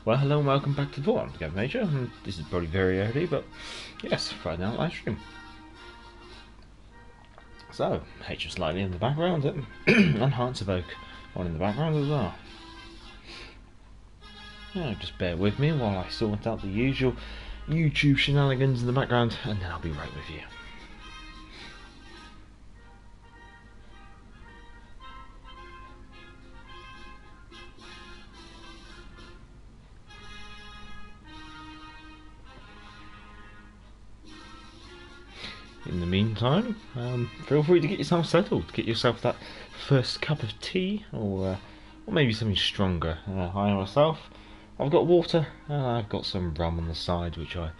Well, hello and welcome back to the Vault. I'm Gavin Major, and this is probably very early, but yes, Friday night live stream. So, H is slightly in the background, and Hearts of Oak on in the background as well. Yeah, just bear with me while I sort out the usual YouTube shenanigans in the background, and then I'll be right with you. In the meantime, feel free to get yourself settled, get yourself that first cup of tea, or maybe something stronger. I myself, I've got water, and I've got some rum on the side, which I'm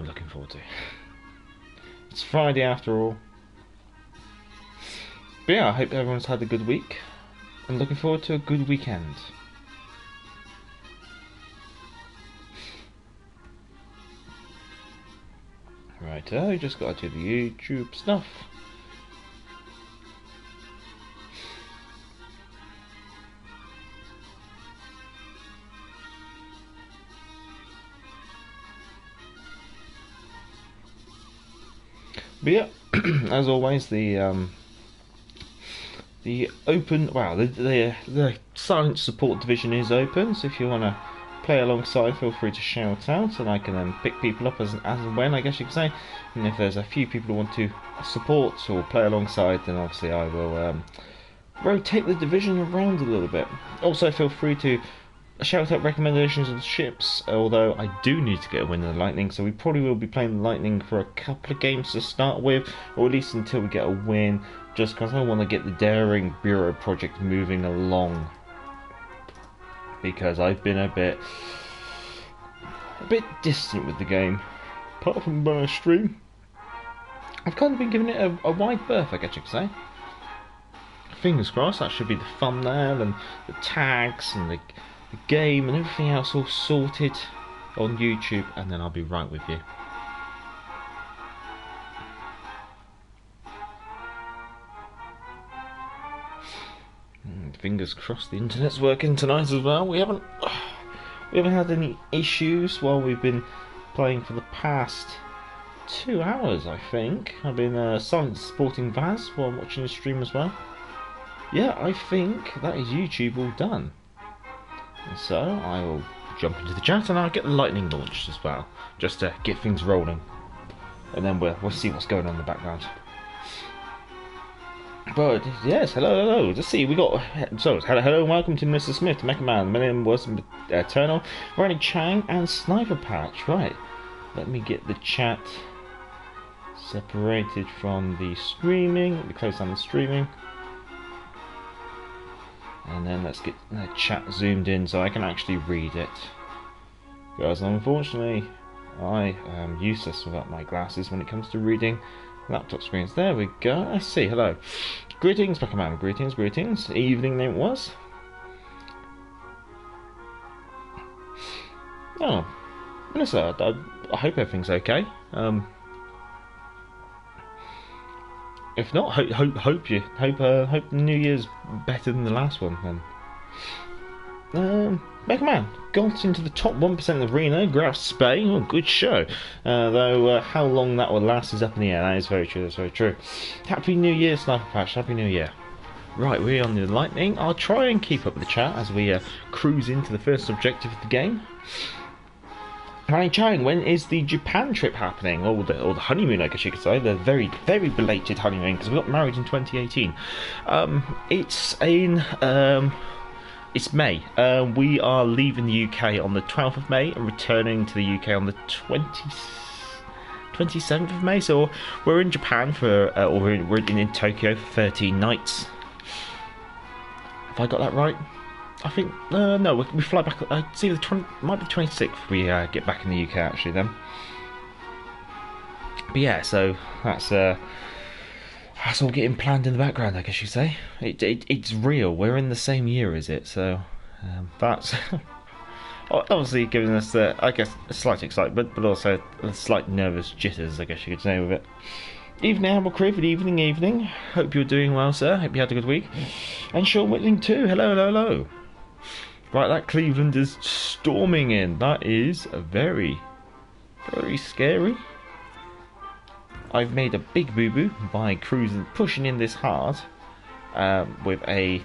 looking forward to. It's Friday after all. But yeah, I hope everyone's had a good week, and looking forward to a good weekend. Righto, just got to do the YouTube stuff. But yeah, as always, the open, the silent support division is open. So if you want to play alongside, feel free to shout out, and I can then pick people up as and when, I guess you could say. And if there's a few people who want to support or play alongside, then obviously I will rotate the division around a little bit. Also, feel free to shout out recommendations of ships, although I do need to get a win in the Lightning, so we probably will be playing the Lightning for a couple of games to start with, or at least until we get a win, just because I want to get the Daring Bureau project moving along. Because I've been a bit distant with the game, apart from my stream. I've kind of been giving it a wide berth, I guess you could say. Fingers crossed, that should be the thumbnail and the tags and the game and everything else all sorted on YouTube, and then I'll be right with you. Fingers crossed the internet's working tonight as well. We haven't had any issues while we've been playing for the past 2 hours, I think. I've been silent supporting Vaz while watching the stream as well. Yeah, I think that is YouTube all done. And so I will jump into the chat and I'll get the Lightning launched as well, just to get things rolling. And then we'll see what's going on in the background. But yes, hello. Let's see, we got hello, welcome to Mr. Smith, Mecha Man. My name was Eternal, Ronnie Chang, and Sniper Patch. Right, let me get the chat separated from the streaming. Let me close down the streaming, and then let's get the chat zoomed in so I can actually read it. Because unfortunately, I am useless without my glasses when it comes to reading laptop screens. There we go. I see. Hello. Greetings, Pokemon. Greetings. Evening name it was. Oh, Melissa, I hope everything's okay. If not, hope the New Year's better than the last one. Mega Man got into the top 1% of Reno, Graf Spain. Oh, good show. Though how long that will last is up in the air. That is very true. That's very true. Happy New Year, Sniper Patch. Happy New Year. Right, we're on the Lightning. I'll try and keep up with the chat as we cruise into the first objective of the game. Ryan Chang, when is the Japan trip happening? Or the honeymoon, I guess you could say. The very, very belated honeymoon, because we got married in 2018. It's May. We are leaving the UK on the 12th of May and returning to the UK on the 27th of May. So we're in Japan we're in Tokyo for 13 nights. Have I got that right? I think no. We fly back. See, might be 26th. We get back in the UK actually then. But yeah, so that's all getting planned in the background, I guess you say. It's real. We're in the same year as it, so that's obviously giving us, I guess, a slight excitement, but also a slight nervous jitters, I guess you could say, with it. Evening, Animal Crew. Good evening. Hope you're doing well, sir. Hope you had a good week. And Sean Whitling too. Hello. Right, that Cleveland is storming in. That is very, very scary. I've made a big boo-boo by cruising, pushing in this hard with a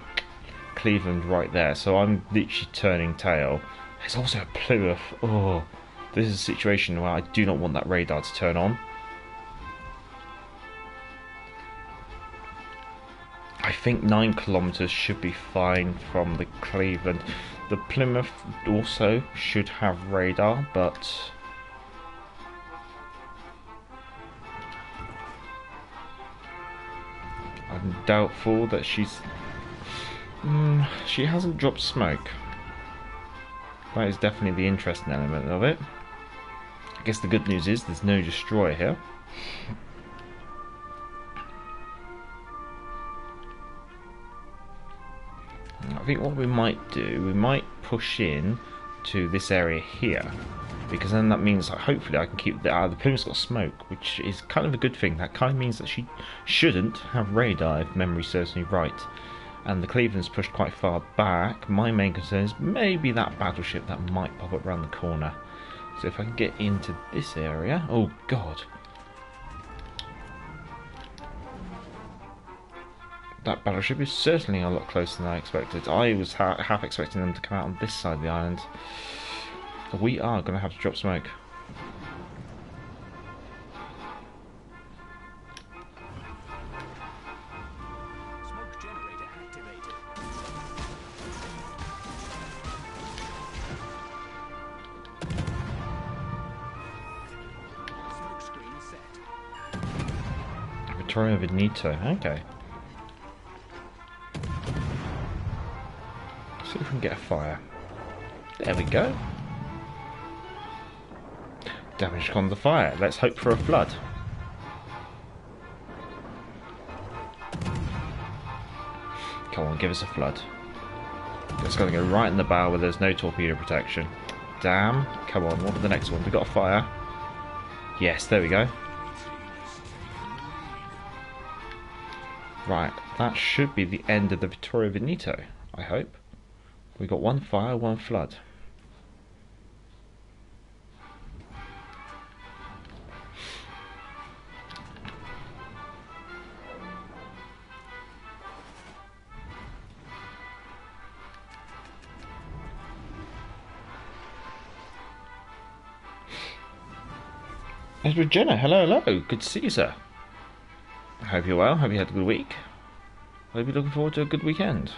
Cleveland right there. So I'm literally turning tail. There's also a Plymouth. Oh, this is a situation where I do not want that radar to turn on. I think 9 kilometers should be fine from the Cleveland. The Plymouth also should have radar, but I'm doubtful that she hasn't dropped smoke. That is definitely the interesting element of it. I guess the good news is there's no destroyer here. I think what we might do, we might push in to this area here, because then that means that hopefully I can keep the Plymouth's got smoke, which is kind of a good thing. That kind of means that she shouldn't have radar if memory serves me right. And the Cleveland's pushed quite far back. My main concern is maybe that battleship that might pop up around the corner. So if I can get into this area, oh god. That battleship is certainly a lot closer than I expected. I was half expecting them to come out on this side of the island. We are going to have to drop smoke. Smoke generator activated. Smoke screen set. Vittorio Veneto, okay. See if we can get a fire. There we go. Damage on the fire. Let's hope for a flood. Come on, give us a flood. It's going to go right in the bow where there's no torpedo protection. Damn. Come on, what for the next one? We've got a fire. Yes, there we go. Right, that should be the end of the Vittorio Veneto, I hope. We got one fire, one flood. Edward Jenner, hello, hello. Good to see you, sir. I hope you're well. Hope you had a good week. Hope you're looking forward to a good weekend.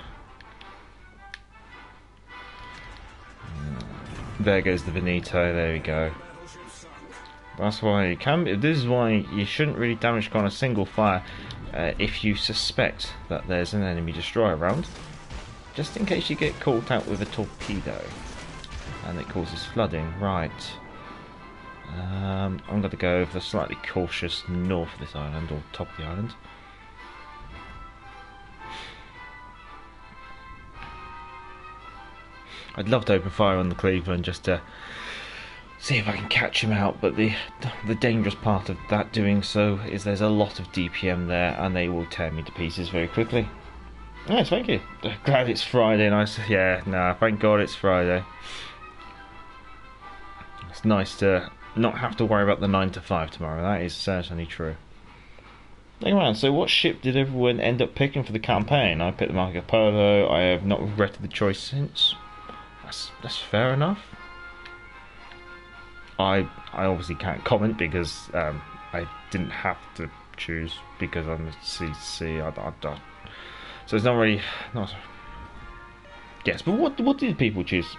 There goes the Veneto, there we go. That's why you can. This is why you shouldn't really damage on a single fire if you suspect that there's an enemy destroyer around. Just in case you get caught out with a torpedo and it causes flooding. Right. I'm going to go for slightly cautious north of this island, or top of the island. I'd love to open fire on the Cleveland just to see if I can catch him out, but the dangerous part of that doing so is there's a lot of DPM there and they will tear me to pieces very quickly. Nice, thank you. Glad it's Friday. Nice, yeah, nah, thank God it's Friday. It's nice to not have to worry about the 9 to 5 tomorrow. That is certainly true. Anyway, so what ship did everyone end up picking for the campaign? I picked the Marco Polo. I have not regretted the choice since. That's fair enough. I obviously can't comment because I didn't have to choose because I'm a CC. So it's not really yes. But what did people choose?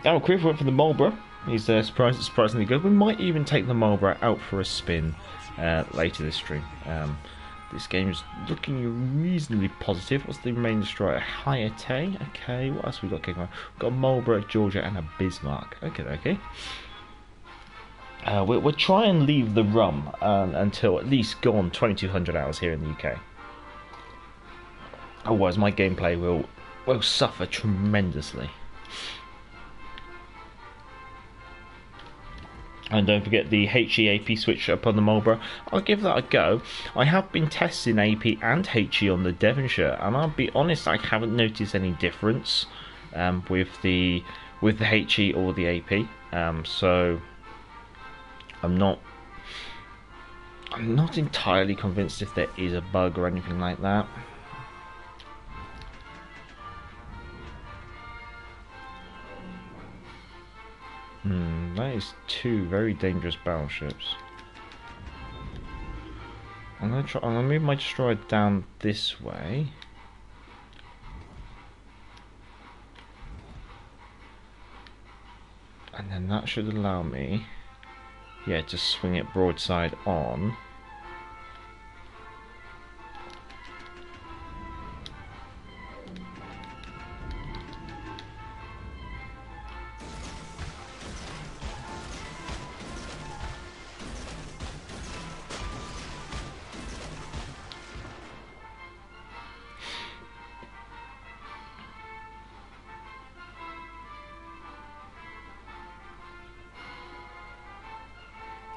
Darryl Criff went for the Marlborough. He's surprisingly good. We might even take the Marlborough out for a spin later this stream. This game is looking reasonably positive. What's the main destroyer? Hayate. Okay, what else we got kicking on? We've got a Marlborough, Georgia, and a Bismarck. Okay. We'll try and leave the rum until at least gone 2200 hours here in the UK. Otherwise, my gameplay will suffer tremendously. And don't forget the HE AP switch up on the Marlborough. I'll give that a go. I have been testing AP and HE on the Devonshire, and I'll be honest, I haven't noticed any difference with the HE or the AP. So I'm not entirely convinced if there is a bug or anything like that. That is two very dangerous battleships. I'm gonna move my destroyer down this way. And then that should allow me, yeah, to swing it broadside on.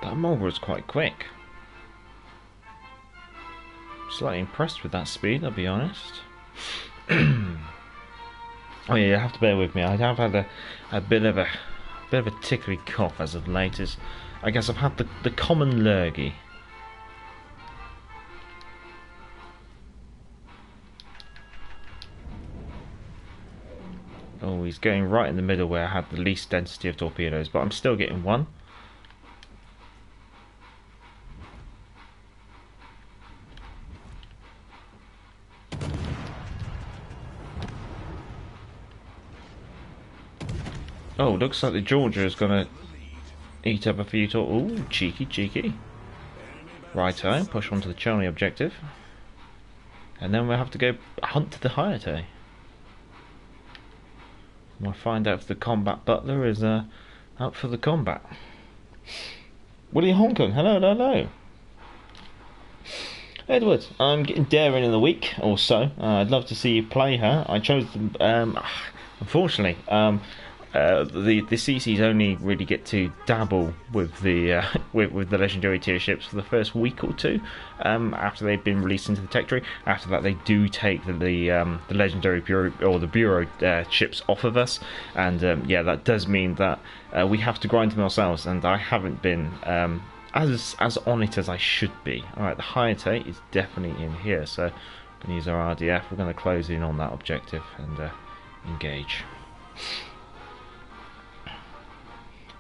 That Marlborough is quite quick. Slightly impressed with that speed, I'll be honest. Oh yeah, you have to bear with me. I have had a bit of a tickly cough as of late. I guess I've had the common lurgy. Oh, he's going right in the middle where I had the least density of torpedoes, but I'm still getting one. Oh, looks like the Georgia is going to eat up a few Ooh, cheeky, cheeky. Righto, push on to the Charlie objective. And then we'll have to go hunt to the Hayate. We'll find out if the combat butler is up for the combat. Willie Hong Kong, hello, hello. Edward, I'm getting daring in the week or so. I'd love to see you play her. I chose, unfortunately, the CCs only really get to dabble with the with the legendary tier ships for the first week or two after they've been released into the tech tree. After that, they do take the legendary bureau or the bureau ships off of us, and yeah, that does mean that we have to grind them ourselves, and I haven't been as on it as I should be. All right, the Hayate is definitely in here, so I'm going to use our RDF. We're going to close in on that objective and engage.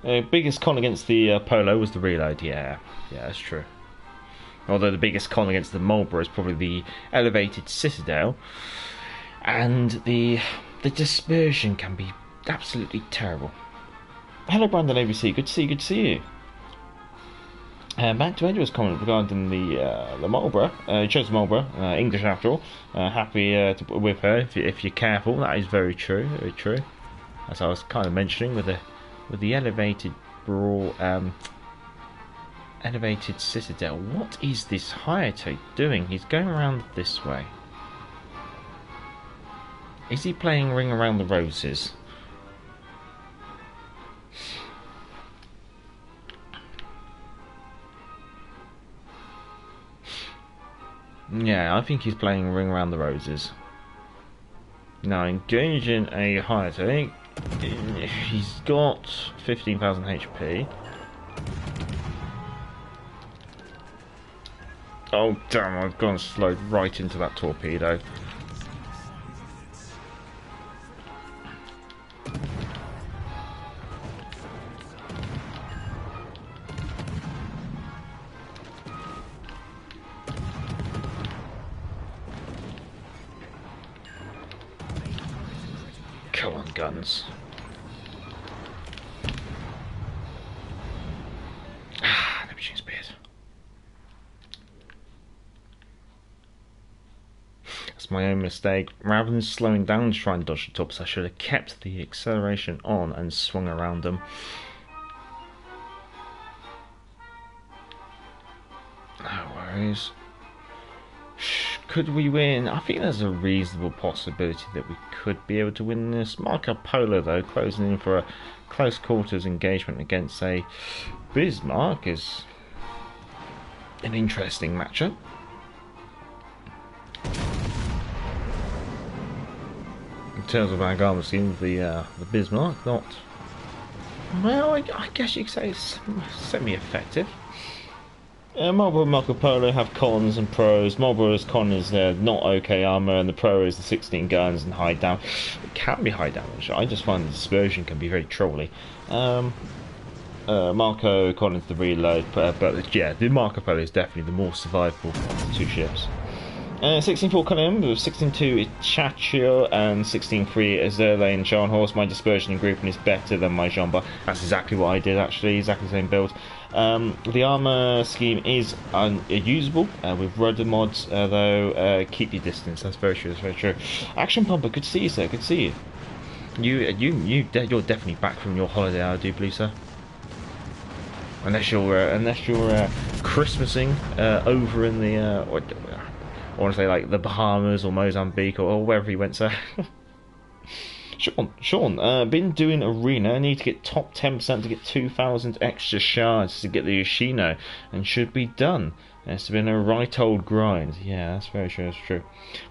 Biggest con against the Polo was the reload. Yeah, that's true. Although the biggest con against the Marlborough is probably the elevated citadel, and the dispersion can be absolutely terrible. Hello, Brandon ABC. Good to see you. Good to see you. Back to Edward's comment regarding the Marlborough. You chose Marlborough, English after all. Happy with her if you're careful. That is very true. Very true. As I was kind of mentioning with the elevated elevated citadel. What is this Hayate doing? He's going around this way. Is he playing Ring Around the Roses? Yeah, I think he's playing Ring Around the Roses. Now, engaging a Hayate. He's got 15,000 HP. Oh damn, I've gone slowed right into that torpedo. Come on, guns. Neptune Spears. That's my own mistake. Rather than slowing down to try and dodge the tops, I should have kept the acceleration on and swung around them. No worries. Could we win? I think there's a reasonable possibility that we could be able to win this. Marco Polo, though, closing in for a close quarters engagement against a Bismarck is an interesting matchup. terms of Vanguard machine, the Bismarck, not, well, I guess you could say it's semi-effective. Marlborough and Marco Polo have cons and pros. Marlborough's con is not okay armour, and the pro is the 16 guns and high damage. It can be high damage. I just find the dispersion can be very trolly. Marco con is the reload, but yeah, the Marco Polo is definitely the more survivable of the two ships. 16.4 Column with 16.2 Chachio and 16.3 Azerle and Scharnhorst. My dispersion and grouping is better than my Jamba. That's exactly what I did actually, exactly the same build. The armour scheme is usable with rudder mods, though keep your distance. That's very true, that's very true. Action Pumper, good to see you, sir, good to see you. You're definitely back from your holiday, I do believe, sir. Unless you're Christmasing over in the I want to say like the Bahamas or Mozambique or wherever you went, sir. Sean, been doing arena. Need to get top 10% to get 2,000 extra shards to get the Yoshino, and should be done. It's been a right old grind. Yeah, that's very true. That's true.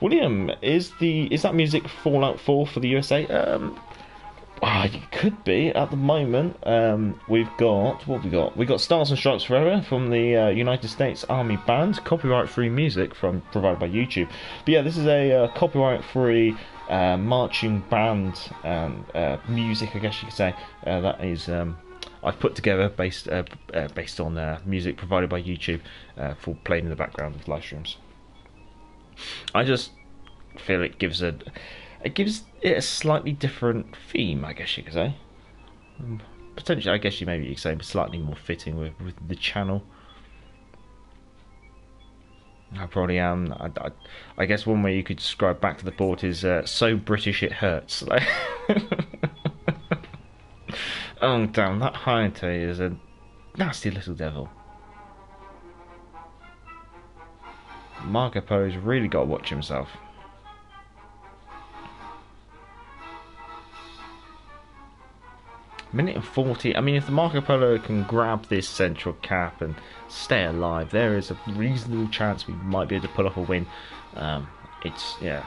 William, is that music Fallout 4 for the USA? It could be at the moment. We've got what we got. We got Stars and Stripes Forever from the United States Army Band, copyright-free music provided by YouTube. But yeah, this is a copyright-free marching band music, I guess you could say. That is I've put together based on music provided by YouTube for playing in the background of live streams. I just feel it gives it a slightly different theme, I guess you could say. Potentially, I guess you could say slightly more fitting with the channel. I probably am. I guess one way you could describe Back to the Port is so British it hurts. Oh damn, that Hyante is a nasty little devil. Marco Polo's really got to watch himself. Minute and 40. I mean, if the Marco Polo can grab this central cap and stay alive, there is a reasonable chance we might be able to pull off a win. Yeah.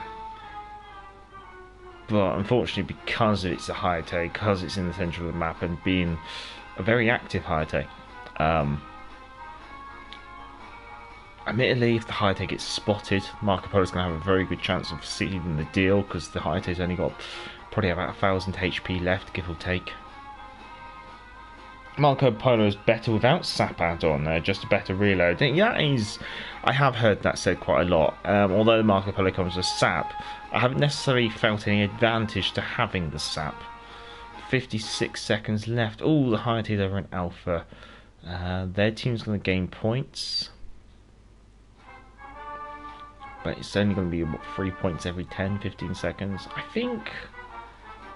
But unfortunately, because it's a Hyate, because it's in the centre of the map and being a very active Hyate, admittedly, if the Hyate gets spotted, Marco Polo's going to have a very good chance of sealing the deal, because the Hyate's only got probably about 1,000 HP left, give or take. Marco Polo is better without sap add-on, just a better reload. Yeah, I have heard that said quite a lot. Although Marco Polo comes with sap, I haven't necessarily felt any advantage to having the sap. 56 seconds left. Oh, the Hyates over in Alpha. Their team's going to gain points. But it's only going to be, what, 3 points every 10-15 seconds. I think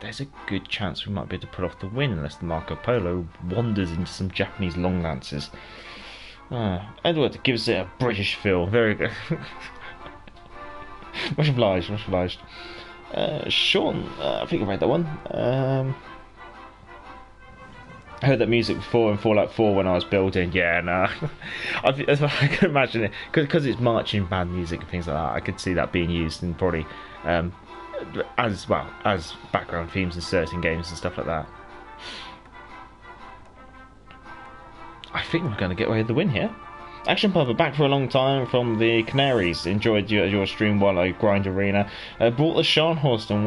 there's a good chance we might be able to pull off the win unless the Marco Polo wanders into some Japanese long lances. Edward gives it a British feel. Very good. Much obliged, much obliged. Sean, I think I read that one. I heard that music before in Fallout 4 when I was building. Yeah, no. I can imagine it. Because it's marching band music and things like that, I could see that being used in probably as background themes in certain games and stuff like that. I think we're going to get away with the win here. Action Papa back for a long time from the Canaries. Enjoyed your stream while I grind arena. Brought the Scharnhorst and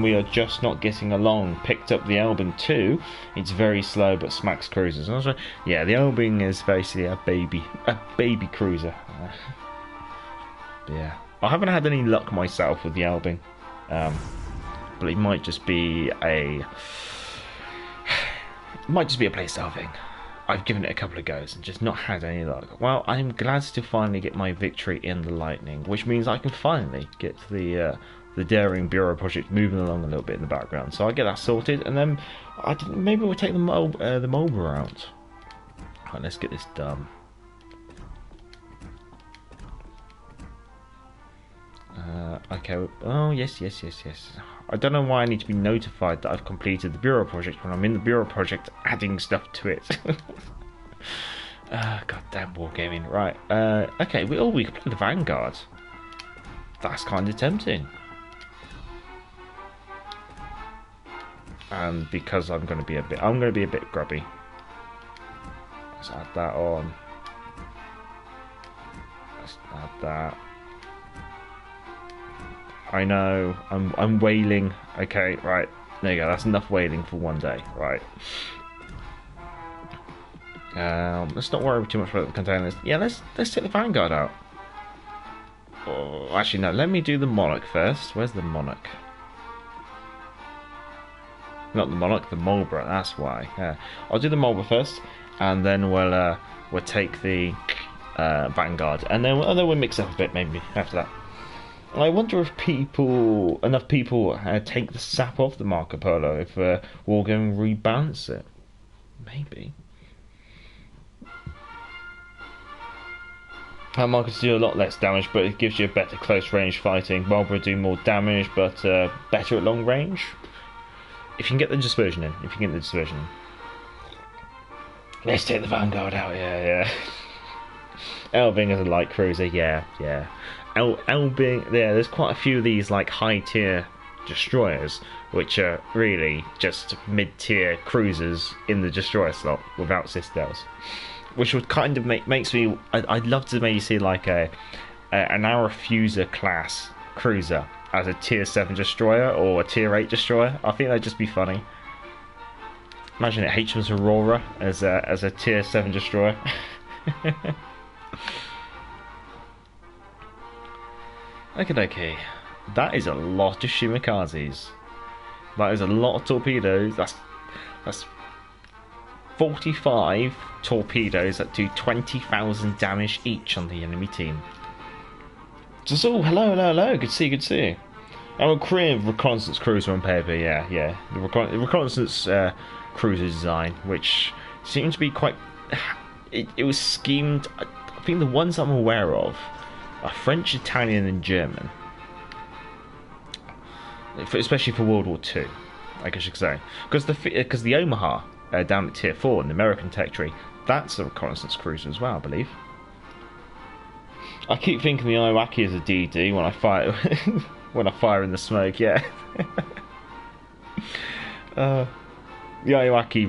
we are just not getting along. Picked up the Elbing too. It's very slow but smacks cruisers. And I was like, yeah, the Elbing is basically a baby cruiser. Yeah, I haven't had any luck myself with the Elbing, but it might just be a playstyle thing. I've given it a couple of goes and just not had any luck. Well, I'm glad to finally get my victory in the Lightning, which means I can finally get the Daring Bureau project moving along a little bit in the background. So I get that sorted, and then maybe we'll take the Marlborough out. Right, let's get this done. Okay. Oh yes. I don't know why I need to be notified that I've completed the Bureau project when I'm in the Bureau project adding stuff to it. Goddamn wargaming. Right. Okay. We can play the Vanguard. That's kind of tempting. and because I'm going to be a bit grubby. Let's add that on. Let's add that. I know, I'm whaling. Okay, right. There you go. That's enough whaling for one day. Right. Let's not worry too much about the containers. Yeah, let's take the Vanguard out. Oh, actually, no. Let me do the Monarch first. Where's the Monarch? Not the Monarch, the Marlborough. That's why. Yeah, I'll do the Marlborough first, and then we'll take the Vanguard, and then we'll mix up a bit maybe after that. I wonder if enough people take the sap off the Marco Polo if we'll go and rebalance it. Maybe. Marcos do a lot less damage, but it gives you a better close range fighting. Marlborough do more damage, but better at long range. If you can get the dispersion in. Let's take the Vanguard out, yeah. Elbing is a light cruiser, yeah. Elbing, yeah, there's quite a few of these like high tier destroyers, which are really just mid tier cruisers in the destroyer slot without citadels. Which would kind of makes me. I'd love to maybe see like an Arrefuser class cruiser as a tier 7 destroyer or a tier 8 destroyer. I think that'd just be funny. Imagine it, HMS Aurora as a tier 7 destroyer. Okay. That is a lot of shimikazes. That is a lot of torpedoes. That's 45 torpedoes that do 20,000 damage each on the enemy team. Just hello. Good to see you. I'm a Korean reconnaissance cruiser on paper. Yeah. The reconnaissance cruiser design, which seemed to be quite. It was schemed. I think the ones I'm aware of are French, Italian, and German, especially for World War II. I guess you could say, because the Omaha. Down at tier 4 in the American territory, that's a reconnaissance cruiser as well, I believe. I keep thinking the Iwaki is a DD when I fire in the smoke. Yeah. The Iwaki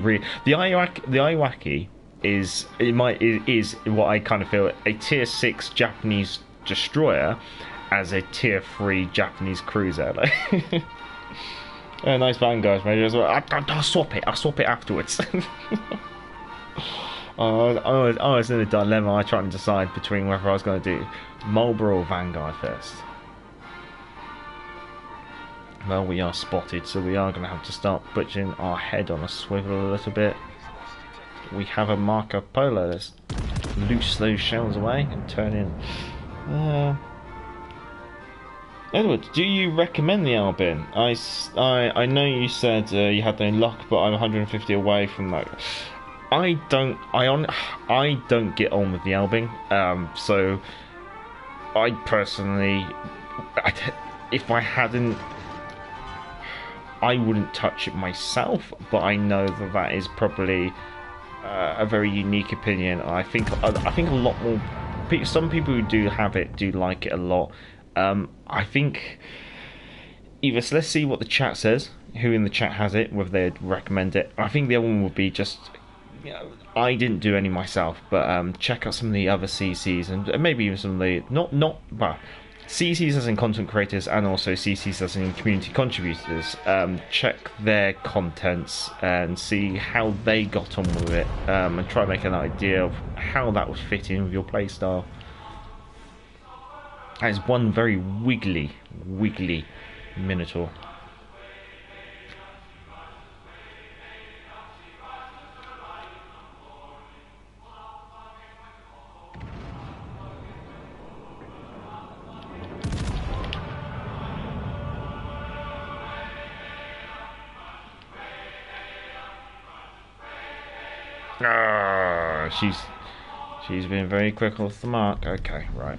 is what I kind of feel a tier 6 Japanese destroyer as a tier 3 Japanese cruiser. Nice Vanguard, mate. I'll swap it. I'll swap it afterwards. I was in a dilemma. I tried to decide between whether I was going to do Marlborough or Vanguard first. Well, we are spotted, so we are going to have to start putting our head on a swivel a little bit. We have a Marco Polo. Let's loose those shells away and turn in. Edward, do you recommend the Albin? I know you said you had no luck, but I'm 150 away from that. I don't get on with the Albin. So I personally, if I hadn't, I wouldn't touch it myself. But I know that is probably a very unique opinion. I think a lot more. Some people who do have it do like it a lot. I think either, so let's see what the chat says, who in the chat has it, whether they'd recommend it. I think the other one would be just, I didn't do any myself, but check out some of the other CCs and maybe even some of the, but CCs as in content creators and also CCs as in community contributors. Check their contents and see how they got on with it, and try to make an idea of how that would fit in with your playstyle. That is one very wiggly Minotaur. She's been very quick off the mark. Okay, right.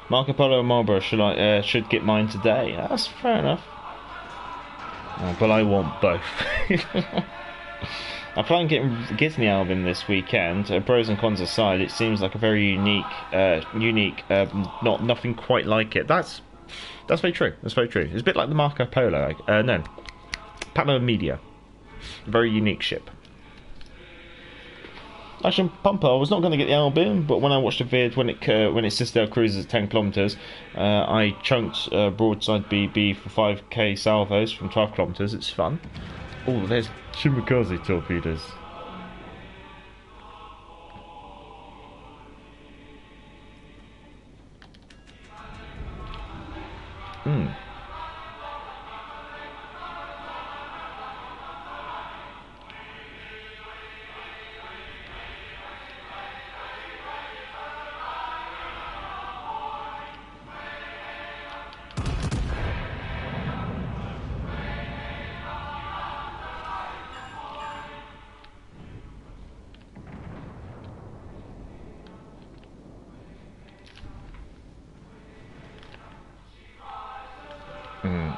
Marco Polo and Marlborough should get mine today. That's fair enough. But I want both. I plan on getting the album this weekend. Pros and cons aside, it seems like a very unique, nothing quite like it. That's That's very true. That's very true. It's a bit like the Marco Polo. No, Palo Media. Very unique ship. Actually, Pumper, I was not going to get the album, but when I watched the vid when it Citadel cruises at 10 kilometers, I chunked broadside BB for 5k salvos from 12 kilometers. It's fun. Oh, there's Shimakaze torpedoes.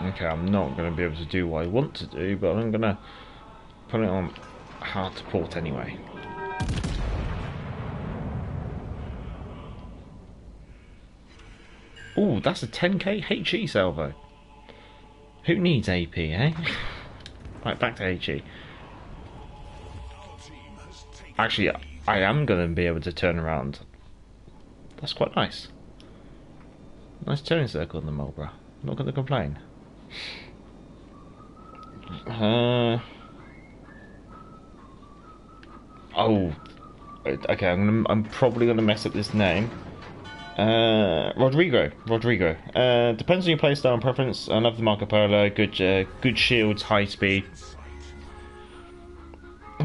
Okay, I'm not going to be able to do what I want to do, but I'm going to put it on hard to port anyway. Ooh, that's a 10k HE salvo. Who needs AP, eh? Right, back to HE. Actually, I am going to be able to turn around. That's quite nice. Nice turning circle in the Marlborough. I'm not going to complain. Oh, okay. I'm probably gonna mess up this name. Rodrigo. Depends on your playstyle and preference. I love the Marco Polo. Good shields, high speed.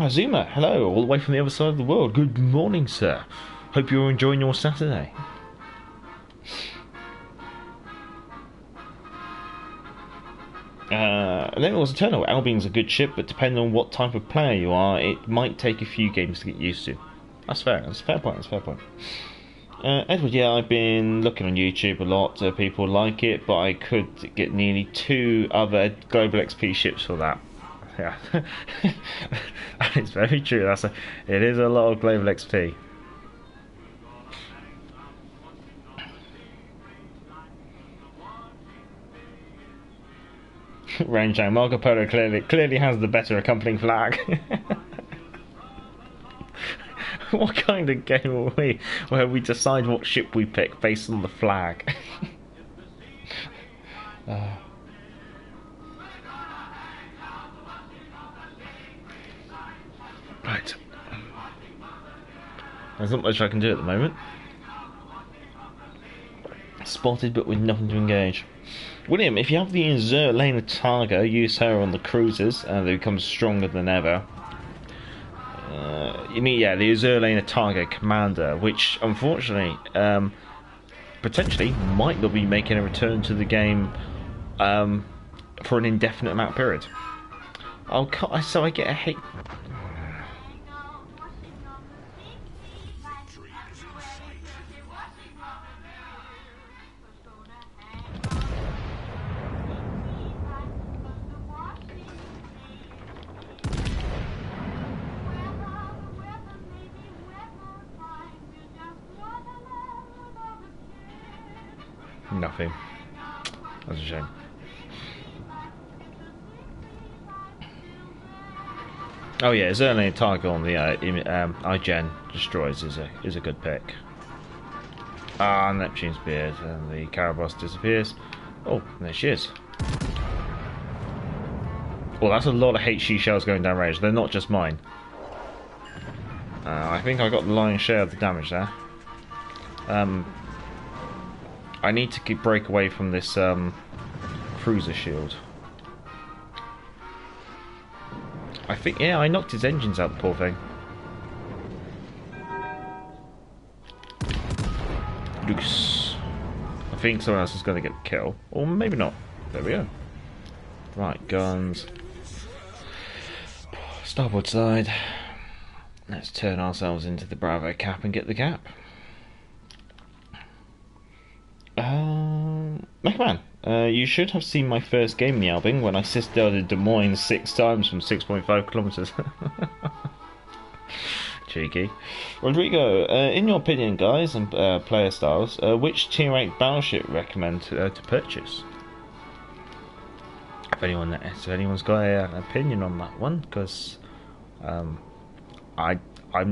Zuma, hello, all the way from the other side of the world. Good morning, sir. Hope you're enjoying your Saturday. Then it was Eternal. Albion's a good ship, but depending on what type of player you are, it might take a few games to get used to. That's fair. That's a fair point. That's a fair point. Edward, yeah, I've been looking on YouTube a lot. People like it, but I could get nearly 2 other Global XP ships for that. Yeah, it's very true. It is a lot of Global XP. Range down. Marco Polo clearly has the better accompanying flag. What kind of game are we where we decide what ship we pick based on the flag? Right. There's not much I can do at the moment. Spotted but with nothing to engage. William, if you have the Zerlana Targa, use her on the cruisers and they become stronger than ever. You mean, yeah, the Zerlana Targa Commander, which unfortunately, potentially might not be making a return to the game for an indefinite amount of period. Oh, so I get a hate. Nothing. That's a shame. Oh yeah, Zerlana Targa on the iGen Destroyers is a good pick. Ah, Neptune spears and the Caraboss disappears. Oh, there she is. Well, that's a lot of HE shells going down range. They're not just mine. I think I got the lion's share of the damage there. I need to break away from this cruiser shield. I think, yeah, I knocked his engines out, the poor thing. Loose. I think someone else is going to get the kill. Or maybe not. There we go. Right, guns. Starboard side. Let's turn ourselves into the Bravo cap and get the gap. McMahon, you should have seen my first game in the Albing when I citadelled Des Moines 6 times from 6.5 kilometers. cheeky. Rodrigo, in your opinion, guys, and player styles, which tier 8 battleship recommend to purchase? If anyone's got an opinion on that one, because I'm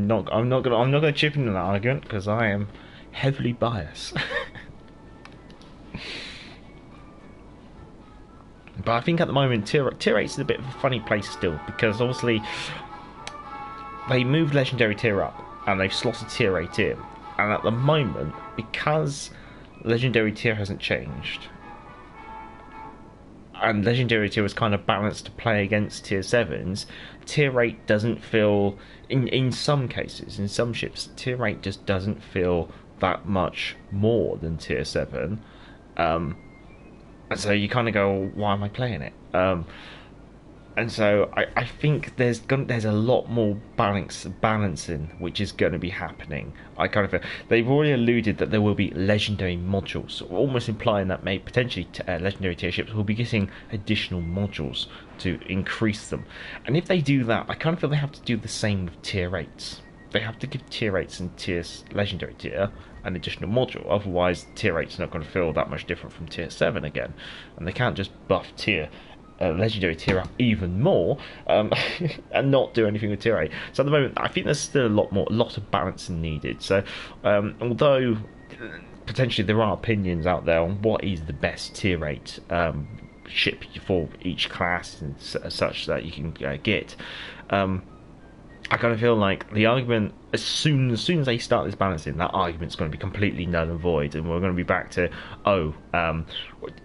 not gonna chip in on that argument because I am heavily biased. But I think at the moment tier 8 is a bit of a funny place still, because obviously they moved Legendary tier up and they've slotted tier 8 in, and at the moment, because Legendary tier hasn't changed and Legendary tier was kind of balanced to play against tier 7s, tier 8 doesn't feel, in some cases, in some ships, tier 8 just doesn't feel that much more than tier 7. And so you kind of go, why am I playing it? And so I think there's a lot more balancing which is going to be happening. I kind of feel they've already alluded that there will be legendary modules, almost implying that maybe potentially legendary tier ships will be getting additional modules to increase them. And if they do that, I kind of feel they have to do the same with tier 8s. They have to give tier 8s and legendary tier an additional module, otherwise tier 8's not going to feel that much different from tier 7 again, and they can't just buff legendary tier up even more and not do anything with tier 8. So at the moment I think there's still a lot of balancing needed. So although potentially there are opinions out there on what is the best tier 8 ship for each class and such that you can get, I kind of feel like the argument, as soon as they start this balancing, that argument's going to be completely null and void, and we're going to be back to,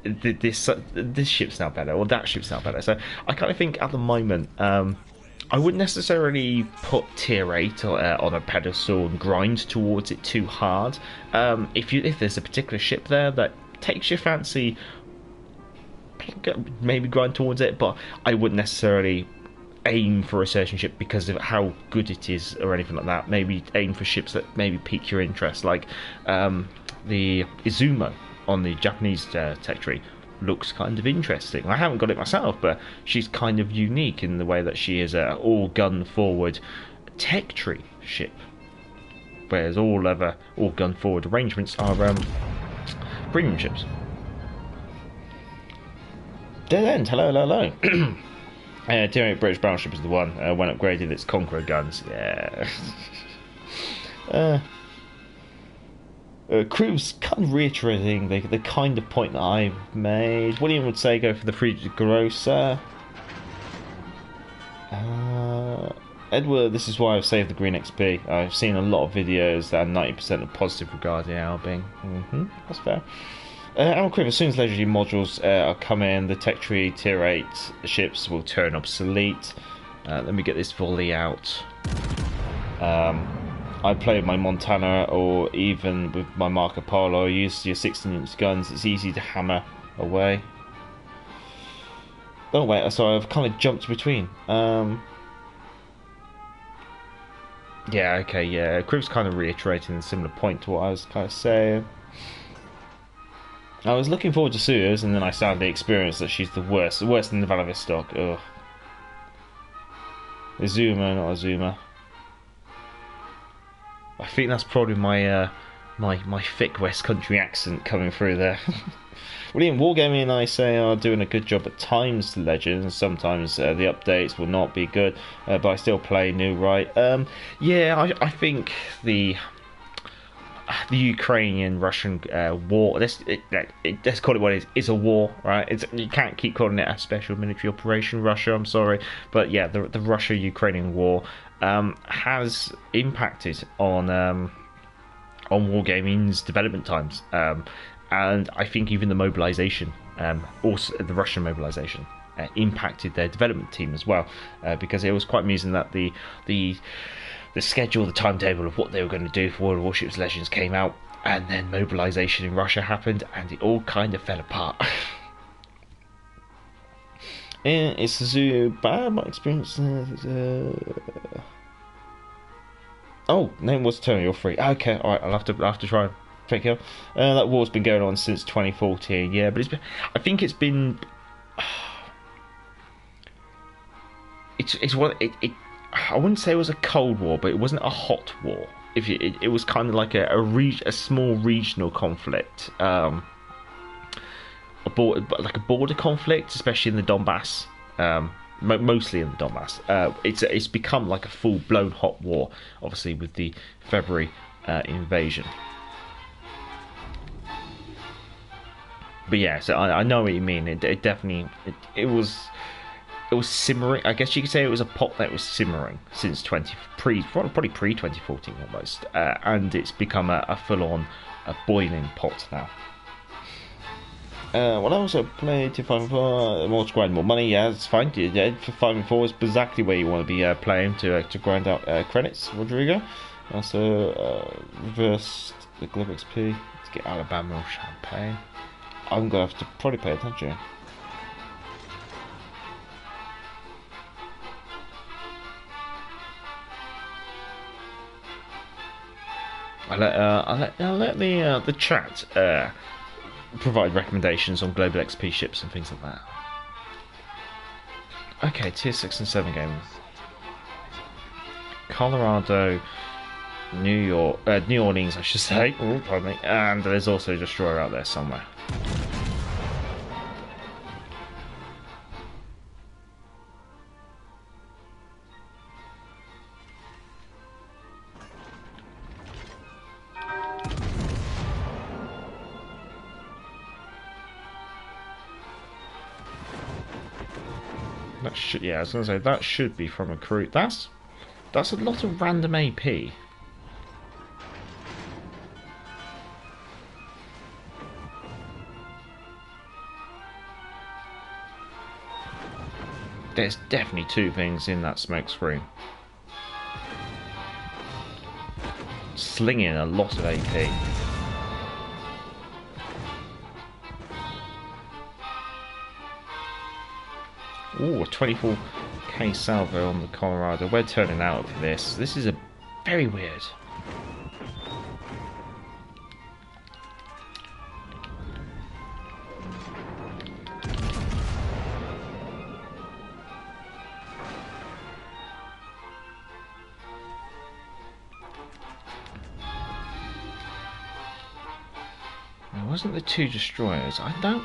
this ship's now better, or that ship's now better. So I kind of think at the moment, I wouldn't necessarily put tier 8 on a pedestal and grind towards it too hard. If there's a particular ship there that takes your fancy, maybe grind towards it, but I wouldn't necessarily aim for a certain ship because of how good it is or anything like that. Maybe aim for ships that maybe pique your interest, like the Izumo on the Japanese tech tree looks kind of interesting. I haven't got it myself, but she's kind of unique in the way that she is an all gun forward tech tree ship, whereas all gun forward arrangements are premium ships. Dead End, hello. Tier 8 British battleship is the one when upgraded its Conqueror guns. Yeah. Crew's kind of reiterating the kind of point that I've made. William would say go for the Friedrich Grosser. Edward, this is why I've saved the green XP. I've seen a lot of videos that are 90% of positive regarding Albing. That's fair. Aaron Cribb, as soon as legendary modules are coming, the tech tree tier 8 ships will turn obsolete. Let me get this volley out. I play with my Montana or even with my Marco Polo. I use your 16-inch guns. It's easy to hammer away. Oh wait, sorry, I've kind of jumped between. Yeah, okay, yeah. Cribb's kind of reiterating a similar point to what I was kind of saying. I was looking forward to Suez, and then I sadly experienced that she's the worst in the Valavistock. Ugh. Azuma, not Azuma. I think that's probably my my thick West Country accent coming through there. William, Wargaming and I say are doing a good job at times to Legends. Sometimes the updates will not be good, but I still play new, right? Yeah, I think the Ukrainian-Russian war, let's call it what it is. It's a war, right? You can't keep calling it a special military operation, Russia, I'm sorry. But yeah, the Russia-Ukrainian war has impacted on Wargaming's development times. And I think even the mobilization, also the Russian mobilization, impacted their development team as well, because it was quite amusing that the schedule, the timetable of what they were going to do for World of Warships Legends came out, and then mobilization in Russia happened, and it all kind of fell apart. It's a bad my experience. Oh, name was Tony. You're free. Okay, all right. I'll have to try and pick up. That war's been going on since 2014. Yeah, but I think it's been. It's one. I wouldn't say it was a cold war, but it wasn't a hot war. It was kind of like a small regional conflict, like a border conflict, especially in the Donbass. Mostly in the Donbass. It's become like a full blown hot war, obviously with the February invasion. But yeah, so I know what you mean. It definitely it was simmering. I guess you could say it was a pot that was simmering since probably pre 2014 almost, and it's become a full on boiling pot now. Well, I also played to 5-4, more to grind more money. Yeah, it's fine. Yeah, for 5-4 is exactly where you want to be playing to grind out credits, Rodrigo. Also reversed the Glove XP to get Alabama or Champagne. I'm gonna have to probably pay attention. I'll let the chat provide recommendations on global XP ships and things like that. Okay, tier 6 and 7 games. Colorado, New Orleans, I should say. Oh, pardon me. And there's also a destroyer out there somewhere. That should, yeah, I was gonna say that should be from a crew. That's a lot of random AP. There's definitely two things in that smoke screen. Slinging a lot of AP. Ooh, a 24k salvo on the Colorado. We're turning out for this. This is very weird. It wasn't the two destroyers. I don't.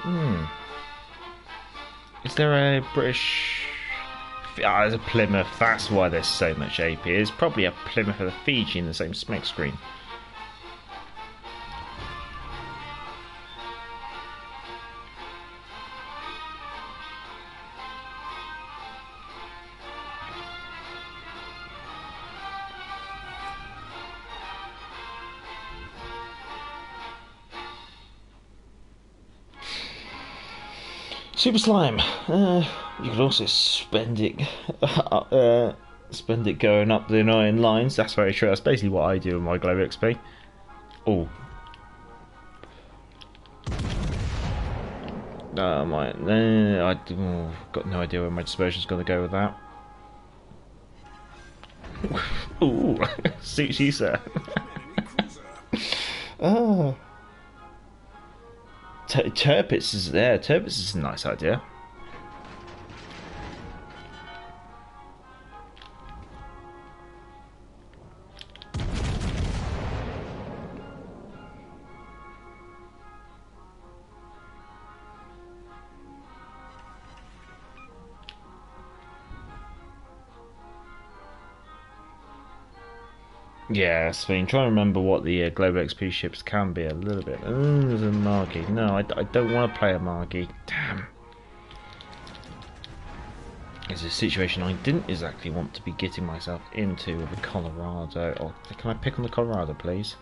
Is there a British? There's a Plymouth. That's why there's so much AP. There's probably a Plymouth or a Fiji in the same smoke screen. Super Slime. You could also spend it going up the annoying lines. That's very true. That's basically what I do with my Global XP. Oh. I've got no idea where my dispersion's going to go with that. Ooh, suits you, sir. Oh. Turpitz is there. Turpitz is a nice idea. Yeah, Sven, trying to remember what the Global XP ships can be a little bit. Oh, there's a Margie. No, I don't want to play a Margie. Damn. It's a situation I didn't exactly want to be getting myself into with the Colorado. Oh, can I pick on the Colorado, please?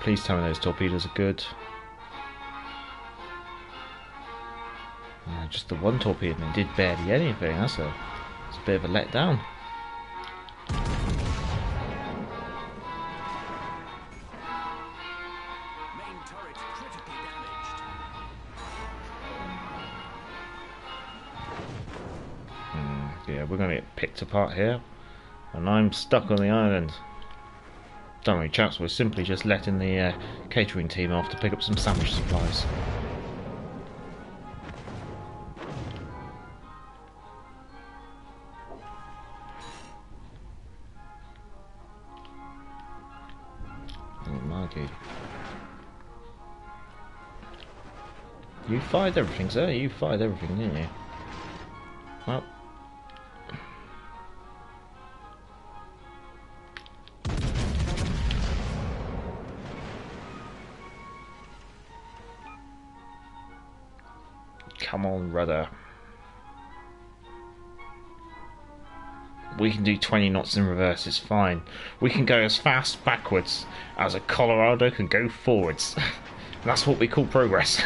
Please tell me those torpedoes are good. Just the one torpedo and it did barely anything. It's a bit of a letdown. Main turret critically damaged. Yeah, we're going to get picked apart here. And I'm stuck on the island. Don't worry, chaps, we're simply just letting the catering team off to pick up some sandwich supplies. Oh, Margie. You fired everything, sir. You fired everything, didn't you? Well. Come on, rudder. We can do 20 knots in reverse, it's fine. We can go as fast backwards as a Colorado can go forwards. That's what we call progress.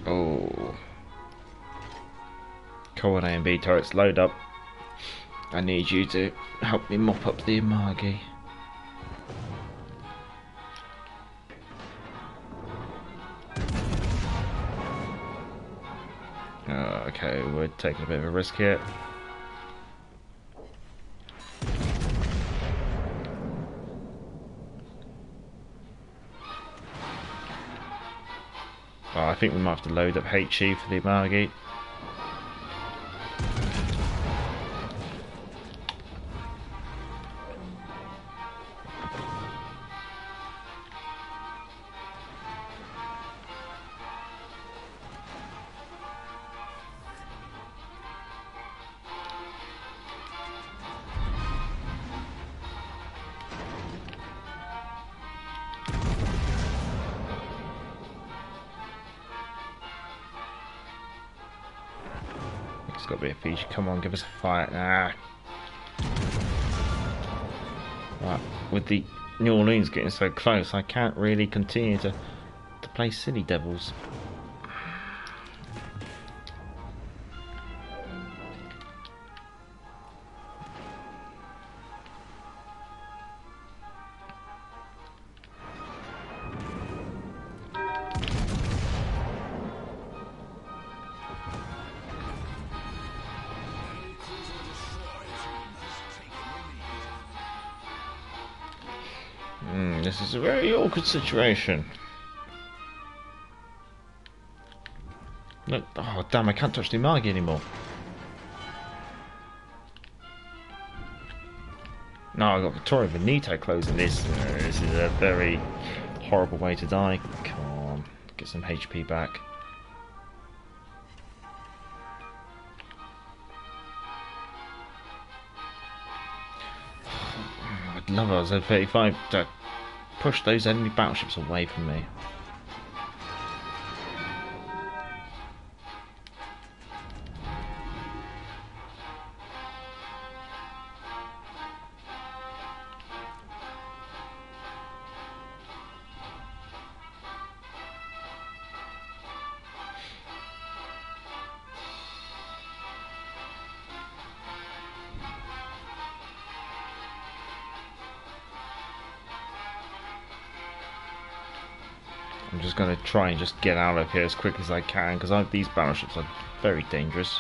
Oh. Come on, A and B turrets, load up. I need you to help me mop up the Margie. Okay, we're taking a bit of a risk here. Oh, I think we might have to load up HE for the Margie. It's got to be a feature. Come on, give us a fight. Ah. Right, with the New Orleans getting so close, I can't really continue to play silly devils. This is a very awkward situation. Look, oh damn, I can't touch the Margie anymore. No, I've got Vittorio Veneto closing this. This is a very horrible way to die. Come on, get some HP back. I'd love us at 35 to push those enemy battleships away from me. I'm just going to try and just get out of here as quick as I can, because these battleships are very dangerous.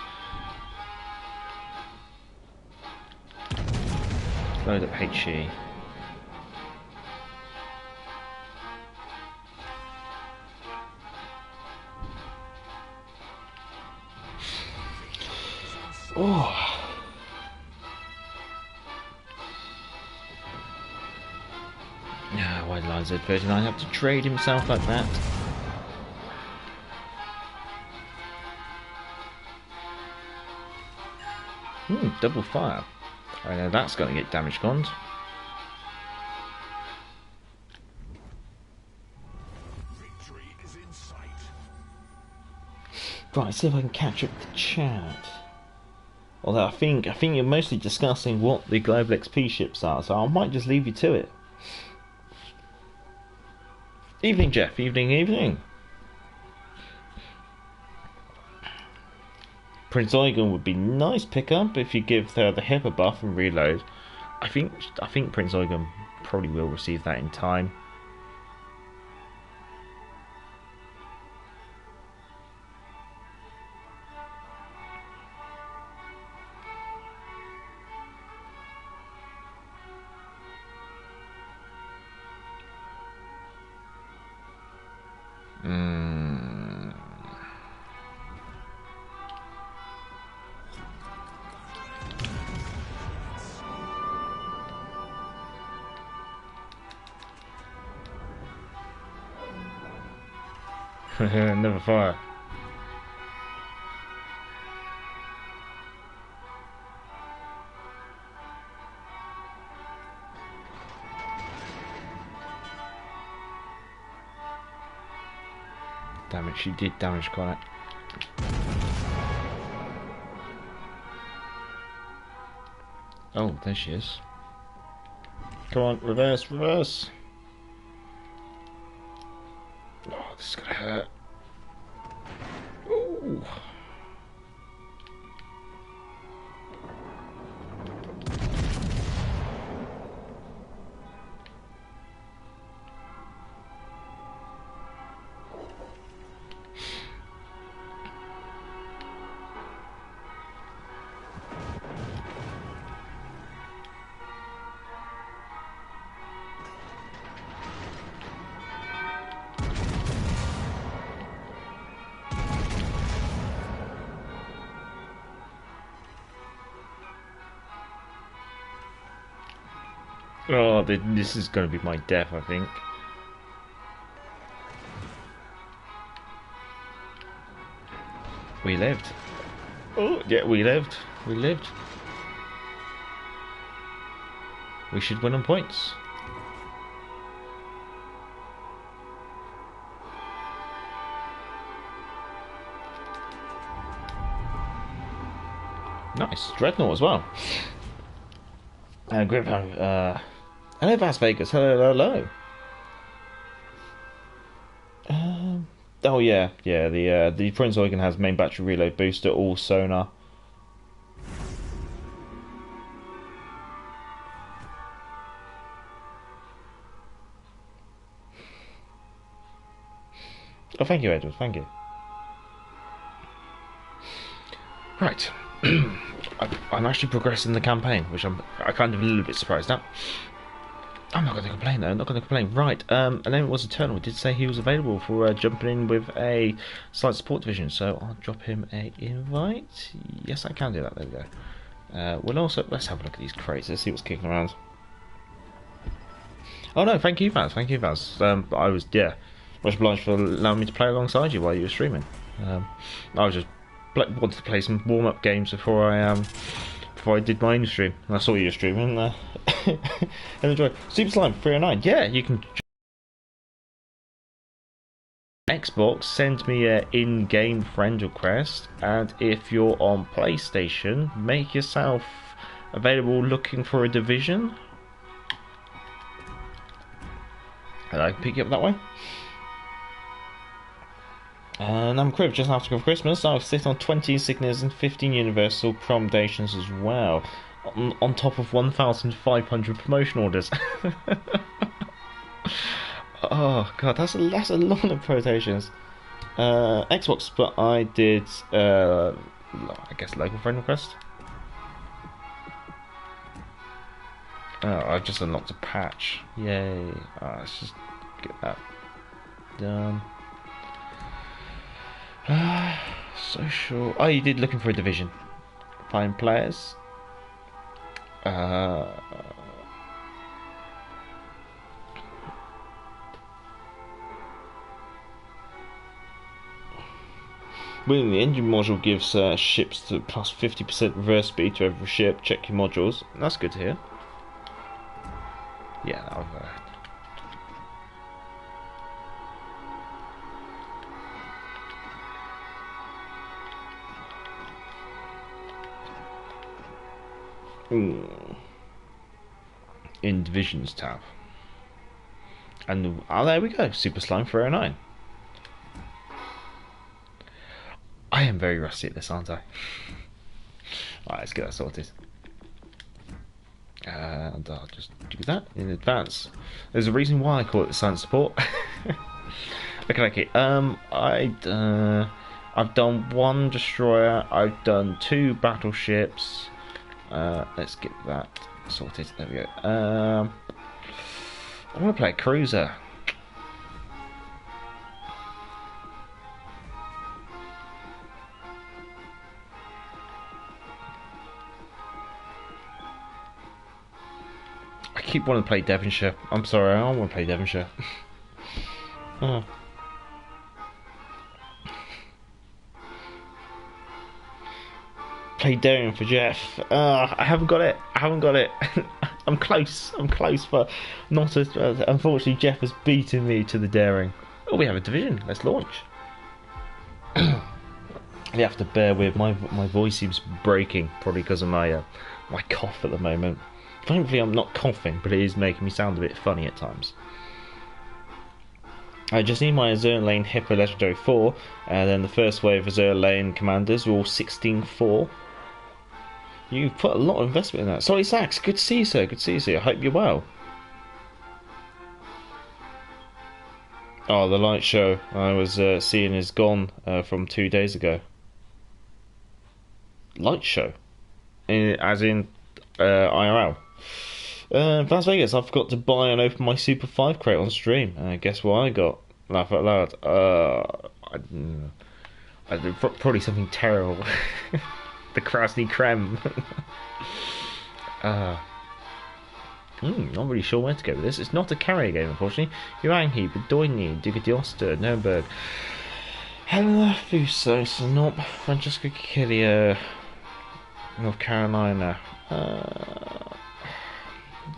Load up HE. Oh. Why did Z39 have to trade himself like that? Double fire. I know that's going to get damage gone. Victory is in sight. Right, see if I can catch up the chat. Although I think you're mostly discussing what the global XP ships are, so I might just leave you to it. Evening, Jeff. Evening, evening. Prince Eugen would be nice pickup if you give her the hip a buff and reload. I think Prince Eugen probably will receive that in time. Never fire. Damn it, she did damage quite. Oh, there she is. Come on, reverse, reverse. Oh, this is gonna hurt. Ooh. Oh, this is going to be my death, I think. We lived. Oh, yeah, we lived. We lived. We should win on points. Nice. Dreadnought as well. Grip, hello, Las Vegas. Hello, hello. Oh yeah, yeah. The Prince Eugen has main battery reload booster, all sonar. Oh, thank you, Edward. Thank you. Right. I'm actually progressing the campaign, which I kind of a little bit surprised at. I'm not going to complain though. I'm not going to complain. Right. And then it was Eternal. Did say he was available for jumping in with a slight support division, so I'll drop him a invite. Yes, I can do that. There we go. We'll also let's have a look at these crates. Let's see what's kicking around. Oh no, thank you, Vaz. Thank you, Vaz. I was much obliged for allowing me to play alongside you while you were streaming. I was just wanted to play some warm-up games before I did my own stream. And I saw you streaming and enjoy. Super Slime 309. Yeah, you can. Xbox, send me an in-game friend request, and if you're on PlayStation, make yourself available looking for a division. And I can pick you up that way. And I'm Crib just after Christmas. I'll sit on 20 insignias and 15 universal commendations as well, on top of 1,500 promotion orders. Oh god, that's a lot of quotations. Xbox, but I did I guess local friend request. Oh, I've just unlocked a patch. Yay! Let's just get that done. So sure. Oh, you did looking for a division. Find players. Winning the engine module gives ships to plus 50% reverse speed to every ship. Check your modules. That's good to hear. Yeah, I've. In divisions tab. And there we go, Super Slime 309. I am very rusty at this, aren't I? Alright, let's get that sorted. And I'll just do that in advance. There's a reason why I call it the silent support. Okay. I've done 1 destroyer. I've done 2 battleships. Let's get that sorted. There we go. I want to play a cruiser. I keep wanting to play Devonshire. I'm sorry, I don't want to play Devonshire. Oh. Play Daring for Jeff. I haven't got it. I'm close, but not as. Unfortunately, Jeff has beaten me to the Daring. Oh, we have a division. Let's launch. You have to bear with my voice seems breaking, probably because of my cough at the moment. Thankfully, I'm not coughing, but it is making me sound a bit funny at times. I just need my Azure Lane Hippo Legendary 4, and then the first wave of Azure Lane commanders were all 16-4. You've put a lot of investment in that. Sorry, Sax, good to see you, sir. Good to see you, sir. I hope you're well. Oh, the light show I was seeing is gone from 2 days ago. Light show? As in IRL. Las Vegas, I forgot to buy and open my Super 5 crate on stream. Guess what I got? Laugh out loud. Probably something terrible. The Krasny Krem. Not really sure where to go with this. It's not a carrier game, unfortunately. Yuanghe, Bedoyni, Duca d'Oster, Nuremberg, Helena Fuso, Sinop, Francesco Killia, North Carolina.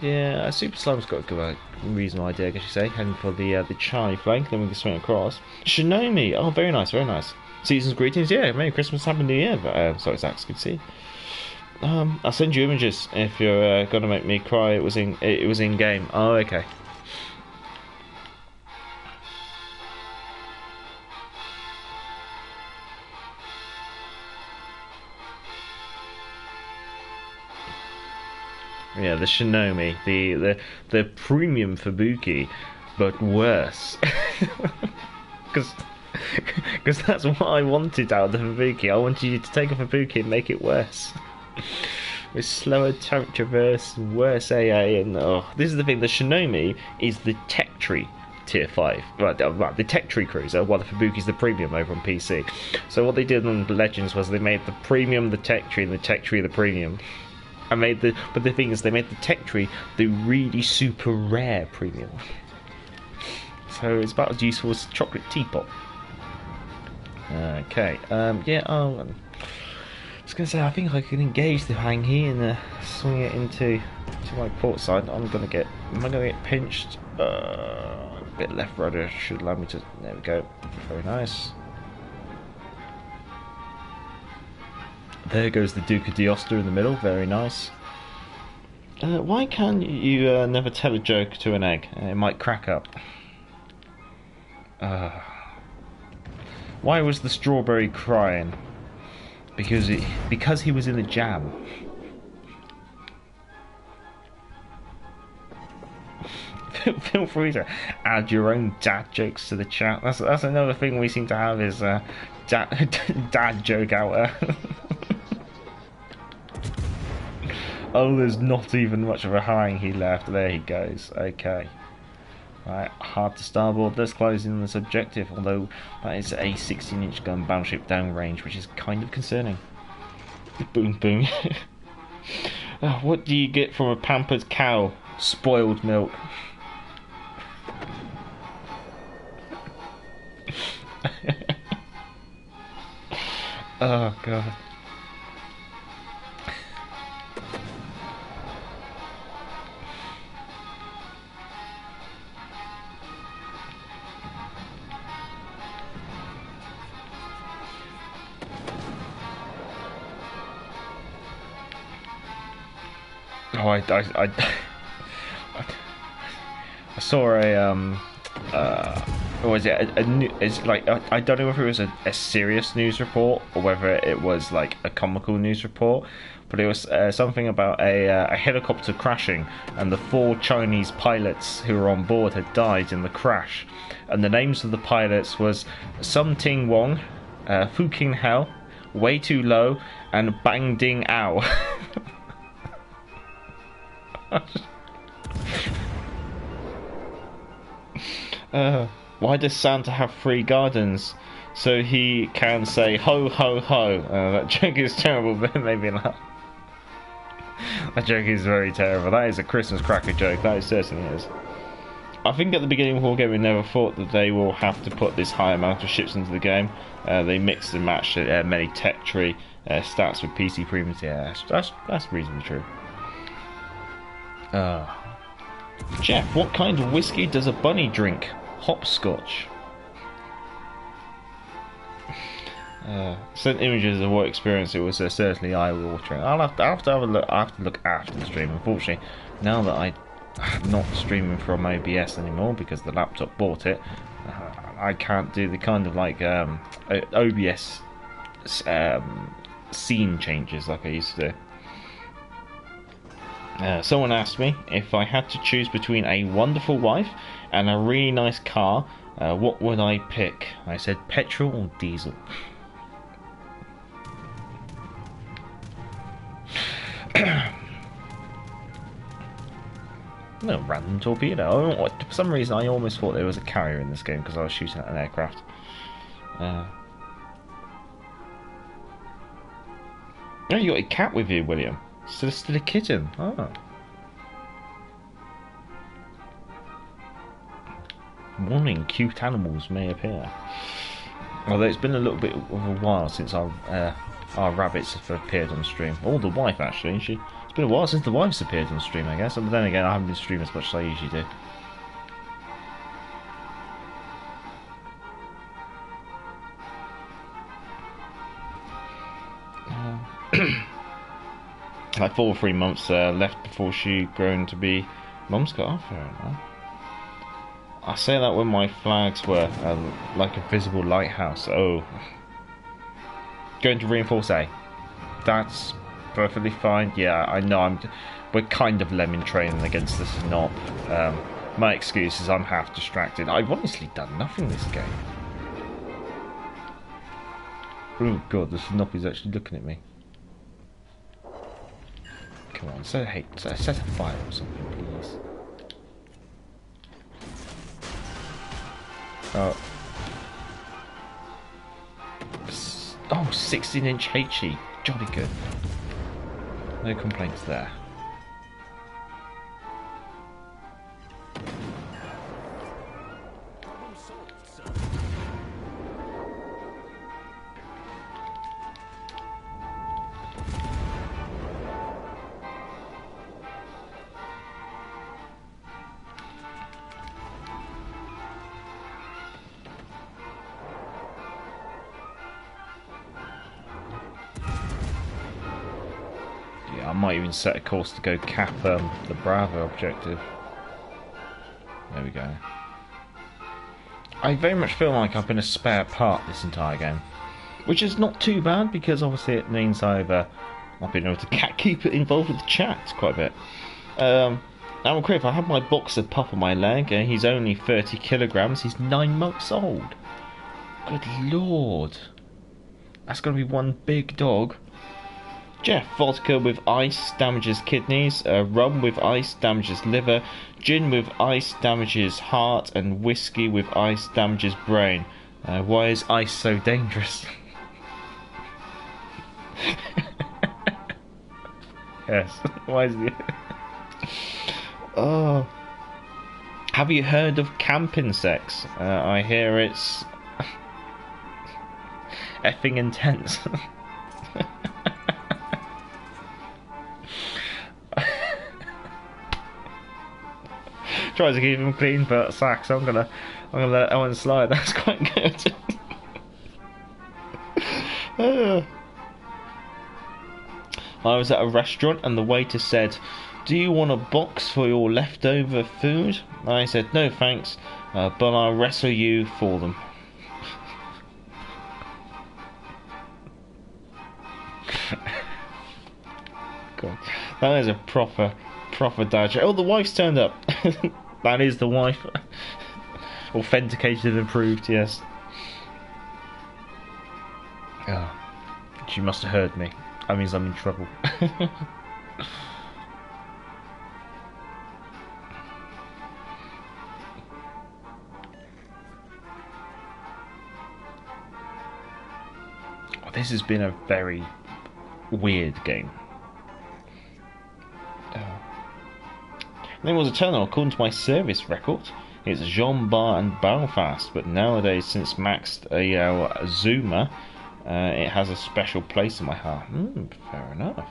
Yeah, Super Slime's got a good, reasonable idea, I guess you say. Heading for the Charlie flank, then we can swing across. Shinomi, oh, very nice, very nice. Season's greetings, yeah, Merry Christmas, Happy New Year. Sorry, Zach, good to see you. I'll send you images if you're gonna make me cry. It was in game. Oh, okay. Yeah, the Shinomi, the premium Fubuki, but worse. Because that's what I wanted out of the Fubuki. I wanted you to take a Fubuki and make it worse. With slower traverse, worse AA, and this is the thing. The Shinomi is the tech tree tier 5, right? The tech tree cruiser, while the Fubuki's the premium over on PC. So what they did on Legends was they made the premium the tech tree, and the tech tree the premium. But the thing is, they made the tech tree the really super rare premium. So it's about as useful as a chocolate teapot. Okay, yeah, I was going to say, I think I can engage the Hanghi and swing it to my port side. Am I going to get pinched? A bit left rudder should allow me to, there we go, very nice. There goes the Duca d'Oster in the middle, very nice. Why can't you never tell a joke to an egg? It might crack up. Why was the strawberry crying? Because he was in the jam. Feel free to add your own dad jokes to the chat. That's another thing we seem to have is dad joke hour. Oh, there's not even much of a Hanghi left. There he goes. Okay. Right, hard to starboard. That's closing this objective, although that is a 16-inch gun battleship downrange, which is kind of concerning. Boom, boom. What do you get from a pampered cow? Spoiled milk. Oh, God. Oh, I saw what was it? It's like I don't know if it was a serious news report or whether it was like a comical news report, but it was something about a helicopter crashing, and the 4 Chinese pilots who were on board had died in the crash, and the names of the pilots was Sum Ting Wong, Fu King Hao, Way Too Low, and Bang Ding Ao. Why does Santa have 3 gardens? So he can say ho ho ho. That joke is terrible, but maybe not. That joke is very terrible. That is a Christmas cracker joke. That certainly is. I think at the beginning of Wargame we never thought that they will have to put this high amount of ships into the game. They mixed and matched many tech tree stats with PC premiums. Yeah, that's reasonably true. Jeff, what kind of whiskey does a bunny drink? Hopscotch. Sent images of what experience it was certainly eye-watering. I'll have to have a look. I have to look after the stream. Unfortunately, now that I'm not streaming from OBS anymore because the laptop bought it, I can't do the kind of like OBS scene changes like I used to do. Someone asked me if I had to choose between a wonderful wife and a really nice car, what would I pick? I said petrol or diesel. No, random torpedo. For some reason I almost thought there was a carrier in this game because I was shooting at an aircraft. Oh, you got a cat with you, William. Still a kitten. Oh. Warning, cute animals may appear. Although it's been a little bit of a while since our rabbits have appeared on stream. Or the wife, actually. It's been a while since the wife's appeared on stream, I guess. But then again, I haven't been streaming as much as I usually do. Like 4 or 3 months left before she grown to be mum's got off. Fair enough. I say that when my flags were like a visible lighthouse. Oh, going to reinforce A. That's perfectly fine. Yeah, I know. We're kind of lemon training against the Snop. My excuse is I'm half distracted. I've honestly done nothing this game. Oh god, the Snop is actually looking at me. Come on, set a fire or something, please. Oh, 16-inch HE. Jolly good. No complaints there. I might even set a course to go cap the Bravo objective. There we go. I very much feel like I've been a spare part this entire game, which is not too bad because obviously it means I've been able to keep it involved with the chat quite a bit. Now, if I have my boxer pup on my leg, he's only 30 kilograms. He's 9 months old. Good lord, that's gonna be one big dog. Jeff, vodka with ice damages kidneys, rum with ice damages liver, gin with ice damages heart, and whiskey with ice damages brain. Why is ice so dangerous? Yes, why is it? Oh. Have you heard of camping sex? I hear it's effing intense. Tries to keep him clean, but sacks. I'm gonna let that one slide. That's quite good. I was at a restaurant and the waiter said, "Do you want a box for your leftover food?" I said, "No thanks, but I'll wrestle you for them." God, that is a proper dad joke. Oh, the wife's turned up. That is the wife. Authenticated and approved, yes. Oh, she must have heard me. That means I'm in trouble. Oh, this has been a very weird game. There was a tunnel, according to my service record. It's Jean Bar and Belfast, but nowadays, since maxed a Zoomer, it has a special place in my heart. Fair enough.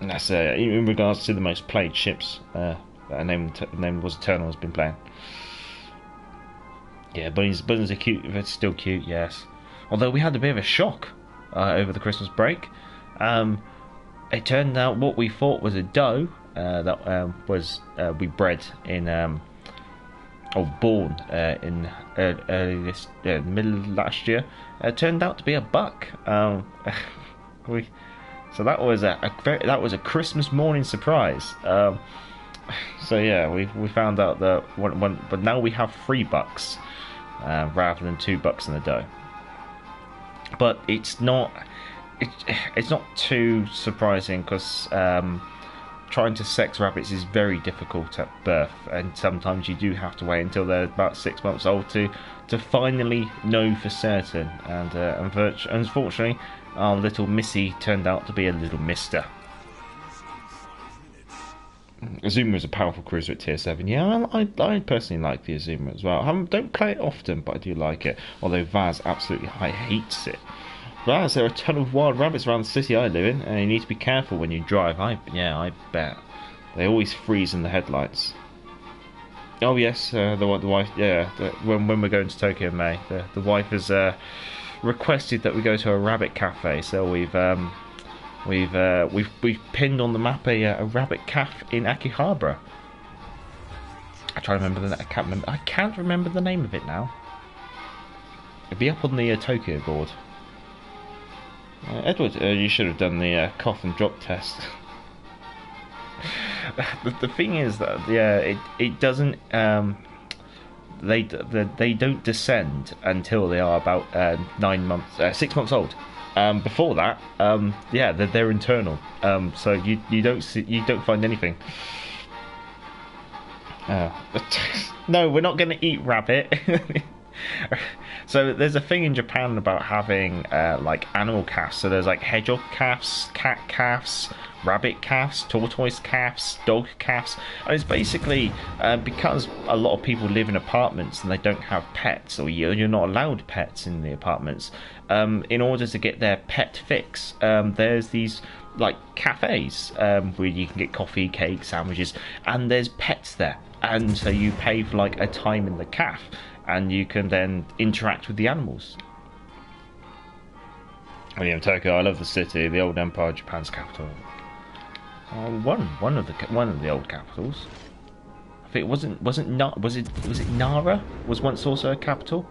And that's in regards to the most played ships. A name was Eternal has been playing. Yeah, bunnies are cute. It's still cute, yes. Although we had a bit of a shock over the Christmas break. It turned out what we thought was a doe that was we bred in or born in early this middle of last year. Turned out to be a buck. So that was a Christmas morning surprise. So yeah, we found out that but now we have 3 bucks rather than 2 bucks and a doe. But it's not too surprising because trying to sex rabbits is very difficult at birth, and sometimes you do have to wait until they're about 6 months old to finally know for certain. And unfortunately, our little Missy turned out to be a little mister. Azuma is a powerful cruiser at tier 7. Yeah, I personally like the Azuma as well. I don't play it often, but I do like it. Although Vaz absolutely hates it. Vaz, there are a ton of wild rabbits around the city I live in, and you need to be careful when you drive. I bet. They always freeze in the headlights. Oh yes, the wife. Yeah, when we're going to Tokyo in May, the wife has requested that we go to a rabbit cafe. So we've pinned on the map a rabbit cafe in Akihabara. I try to remember I can't remember the name of it now. It'll be up on the Tokyo board. Edward, you should have done the cough and drop test. the thing is that it doesn't. They don't descend until they are about 6 months old. Before that, they're internal. So you don't find anything. No, we're not going to eat rabbit. So there's a thing in Japan about having like animal calves. So there's like hedgehog calves, cat calves, rabbit calves, tortoise calves, dog calves, and it's basically because a lot of people live in apartments and they don't have pets, or you're not allowed pets in the apartments. In order to get their pet fix, there's these like cafes where you can get coffee, cake, sandwiches, and there's pets there. And so you pay for like a time in the cafe, and you can then interact with the animals. When you're in Tokyo, I love the city, the old empire, Japan's capital. One of the old capitals. I think was it Nara was once also a capital.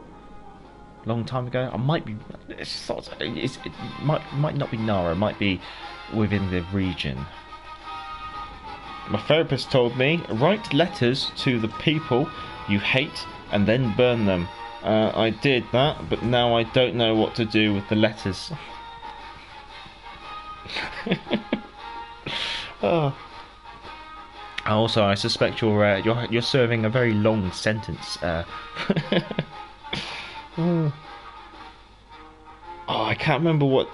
Long time ago. I might be. It might not be Nara. It might be within the region. My therapist told me, write letters to the people you hate and then burn them. I did that, but now I don't know what to do with the letters. Oh. Also, I suspect you're serving a very long sentence. Oh, I can't remember what.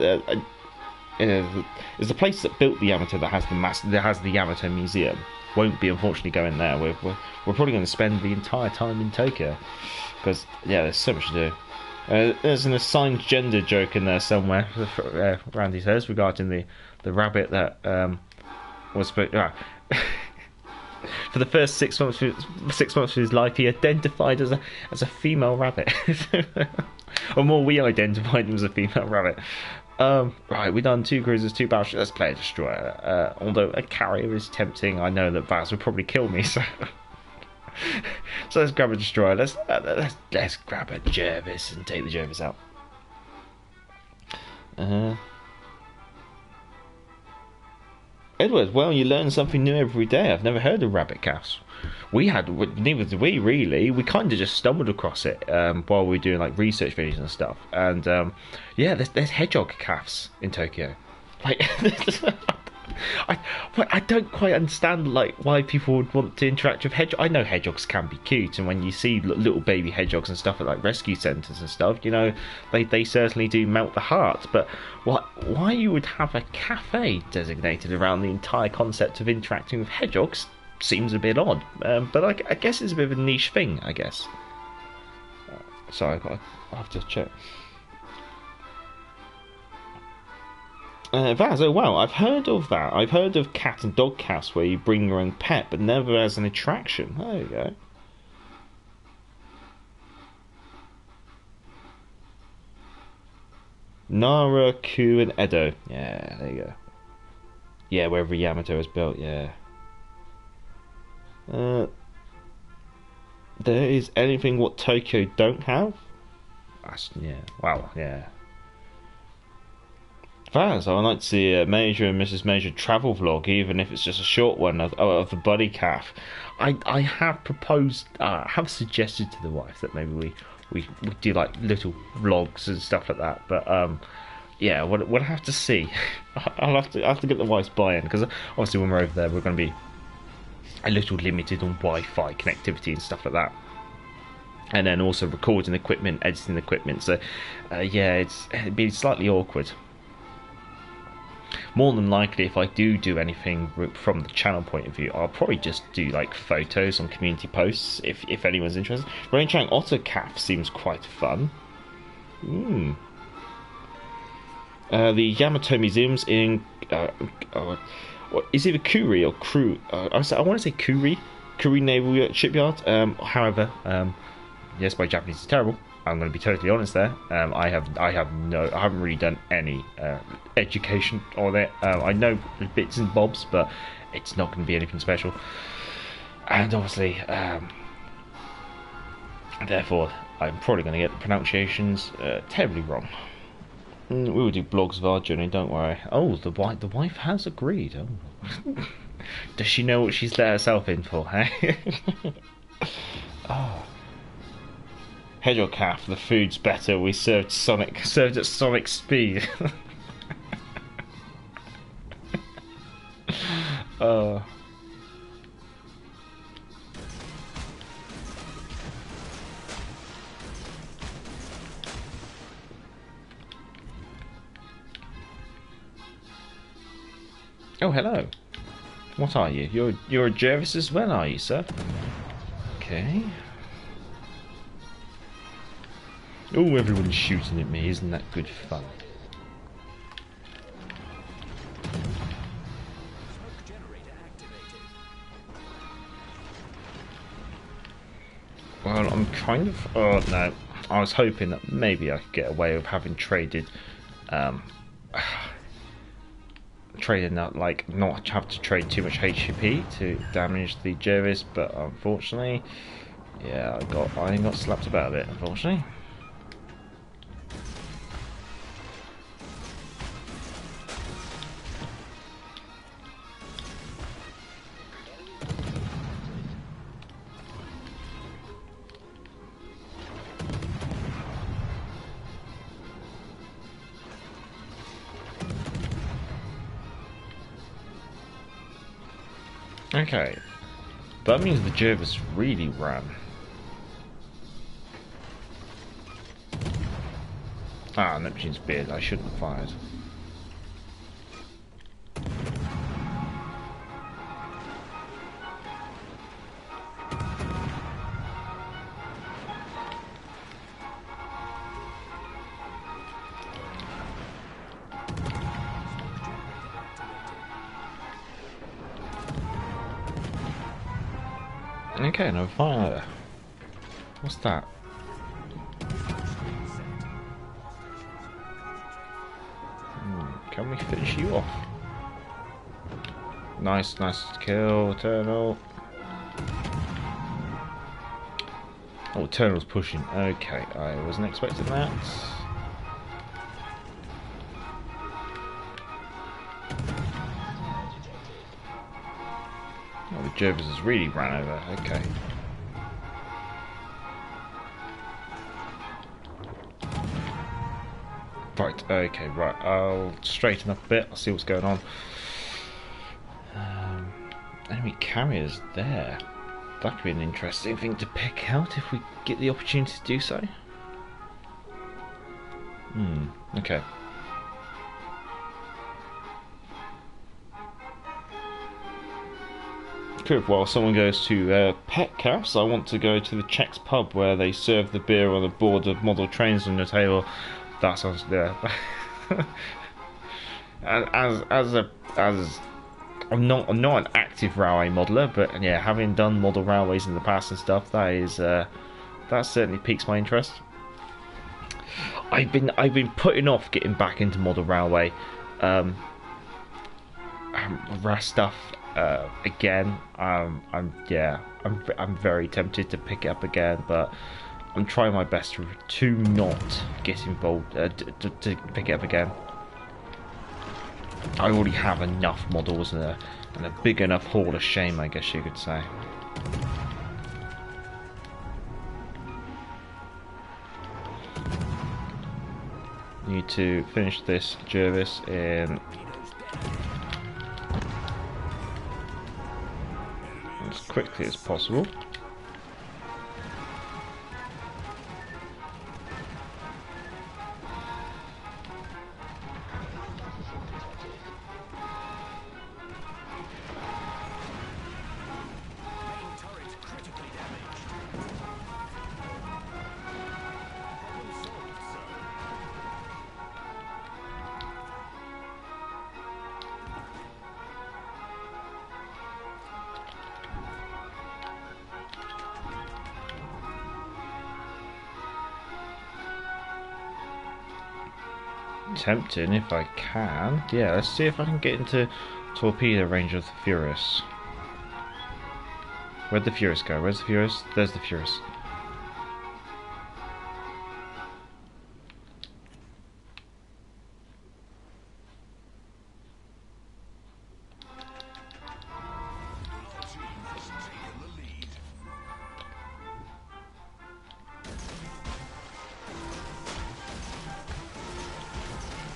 There's the place that built the Yamato that has the Yamato Museum. Won't be unfortunately going there. We're probably going to spend the entire time in Tokyo because there's so much to do. There's an assigned gender joke in there somewhere. Randy says regarding the rabbit that was. for the first 6 months, 6 months of his life, he identified as a female rabbit, or more, we identified him as a female rabbit. Right, we've done 2 cruisers, 2 battleships. Let's play a destroyer. Although a carrier is tempting, I know that Vaz would probably kill me. So, so let's grab a destroyer. Let's grab a Jervis and take the Jervis out. Edward, well, you learn something new every day. I've never heard of rabbit calves. Neither did we really. We kind of just stumbled across it while we were doing like research videos and stuff. And yeah, there's hedgehog calves in Tokyo. Like, I don't quite understand like why people would want to interact with hedgehogs. I know hedgehogs can be cute, and when you see little baby hedgehogs and stuff at like rescue centres and stuff, you know, they certainly do melt the heart. But why you would have a cafe designated around the entire concept of interacting with hedgehogs seems a bit odd. But I guess it's a bit of a niche thing, I guess. Sorry, I have to check. Vaz, oh wow, I've heard of that. I've heard of cat and dog calves where you bring your own pet, but never as an attraction. There you go. Nara, Ku, and Edo. Yeah, there you go. Yeah, wherever Yamato is built, yeah. There is anything what Tokyo don't have? Yeah, wow, yeah. Vaz, I would like to see a Major and Mrs. Major travel vlog, even if it's just a short one of the buddy calf. I have proposed, have suggested to the wife that maybe we do like little vlogs and stuff like that. But yeah, we'll have to see. I'll have to get the wife's buy-in, because obviously when we're over there, we're going to be a little limited on Wi-Fi connectivity and stuff like that. And then also recording equipment, editing equipment. So yeah, it'd be slightly awkward. More than likely, if I do anything from the channel point of view, I'll probably just do like photos on community posts if anyone's interested. Rain-trying otter calf seems quite fun. The Yamato Museum's in is it Kuri or Crew? I want to say Kuri Naval Shipyard. However, yes, my Japanese is terrible. I'm going to be totally honest there. I haven't really done any education on it. I know bits and bobs, but it's not going to be anything special. And obviously, therefore, I'm probably going to get the pronunciations terribly wrong. We will do blogs of our journey, don't worry. Oh, the wife has agreed. Oh. Does she know what she's let herself in for, hey? Oh. Hedgehog calf, the food's better. We served at Sonic speed. Oh hello. What are you? You're a Jervis as well, are you, sir? Okay. Oh, everyone's shooting at me. Isn't that good fun? Well, I'm kind of... Oh, no. I was hoping that maybe I could get away with having traded... trading that, like, not have to trade too much HCP to damage the Jervis, but unfortunately... Yeah, I got slapped about it, unfortunately. Okay, that means the Jervis really ran. Ah, Neptune's beard, I shouldn't have fired. Okay, no fire. What's that? Can we finish you off? Nice kill, Eternal. Oh, Eternal's pushing. Okay, I wasn't expecting that. Oh, the Jervis has really ran over. Okay. Right, okay, right. I'll straighten up a bit. I'll see what's going on. Enemy carriers there. That could be an interesting thing to pick out if we get the opportunity to do so. Okay. Cool. While someone goes to Pet Caps, I want to go to the Czechs pub where they serve the beer on a board of model trains on the table. That sounds as I'm not an active railway modeler, but yeah, having done model railways in the past and stuff, that certainly piques my interest. I've been putting off getting back into model railway stuff again. I'm very tempted to pick it up again, but I'm trying my best to not get involved to pick it up again. I already have enough models and a big enough haul of shame, I guess you could say. Need to finish this Jervis in as quickly as possible. Tempting if I can. Yeah, let's see if I can get into torpedo range of the Furious. Where'd the Furious go? Where's the Furious? There's the Furious.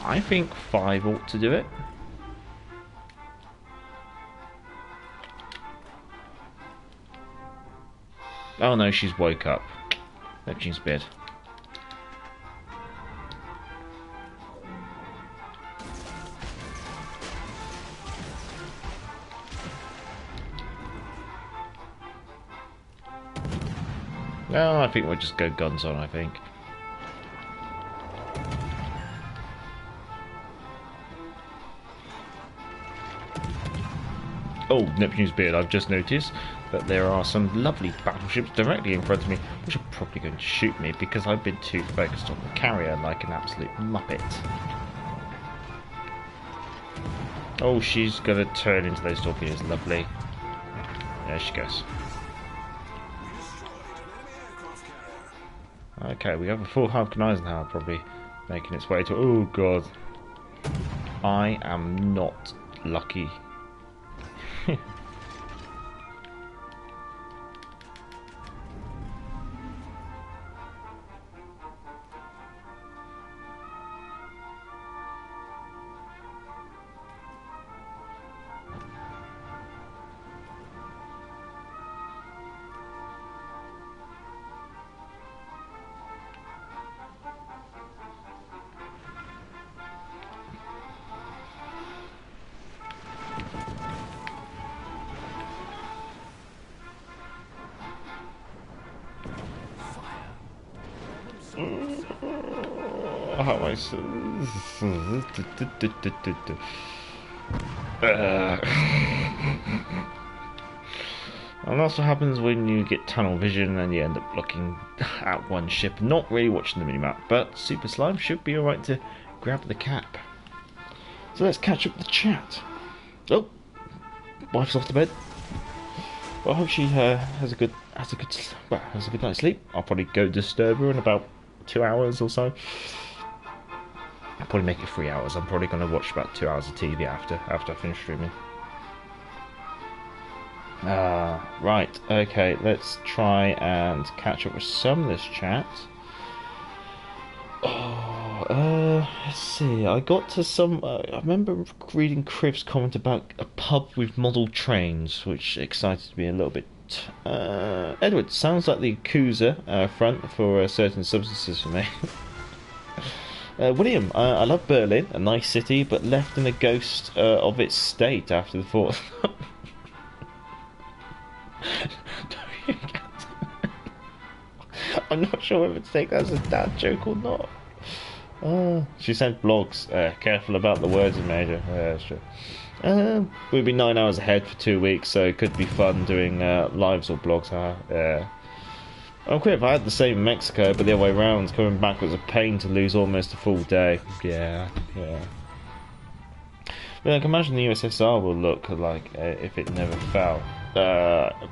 I think 5 ought to do it. Oh no, she's woke up. Neptune's bed. No, I think we'll just go guns on, I think. Oh, Neptune's beard, I've just noticed that there are some lovely battleships directly in front of me, which are probably going to shoot me because I've been too focused on the carrier like an absolute muppet. Oh, she's going to turn into those torpedoes, lovely. There she goes. Okay, we have a full Haupt Eisenhower probably making its way to... Oh, God. I am not lucky. How I And that's what happens when you get tunnel vision and you end up looking at one ship, not really watching the minimap. But Super Slime should be alright to grab the cap. So let's catch up the chat. Oh, wife's off to bed. Well, I hope she has a good night's sleep. I'll probably go disturb her in about 2 hours or so. I'll probably make it 3 hours. I'm probably going to watch about 2 hours of TV after I finish streaming. Right, okay, let's try and catch up with some of this chat. Let's see, I got to some, I remember reading Crib's comment about a pub with model trains, which excited me a little bit. Edward, sounds like the Yakuza front for certain substances for me. William, I love Berlin, a nice city, but left in a ghost of its state after the 4th. I'm not sure whether to take that as a dad joke or not. She sent blogs. Careful about the words in major. Yeah, that's true. We'll be 9 hours ahead for 2 weeks, so it could be fun doing lives or blogs. I'm quit if I had the same in Mexico, but the other way around, coming back was a pain to lose almost a full day. Yeah. But I can imagine the USSR will look like if it never fell.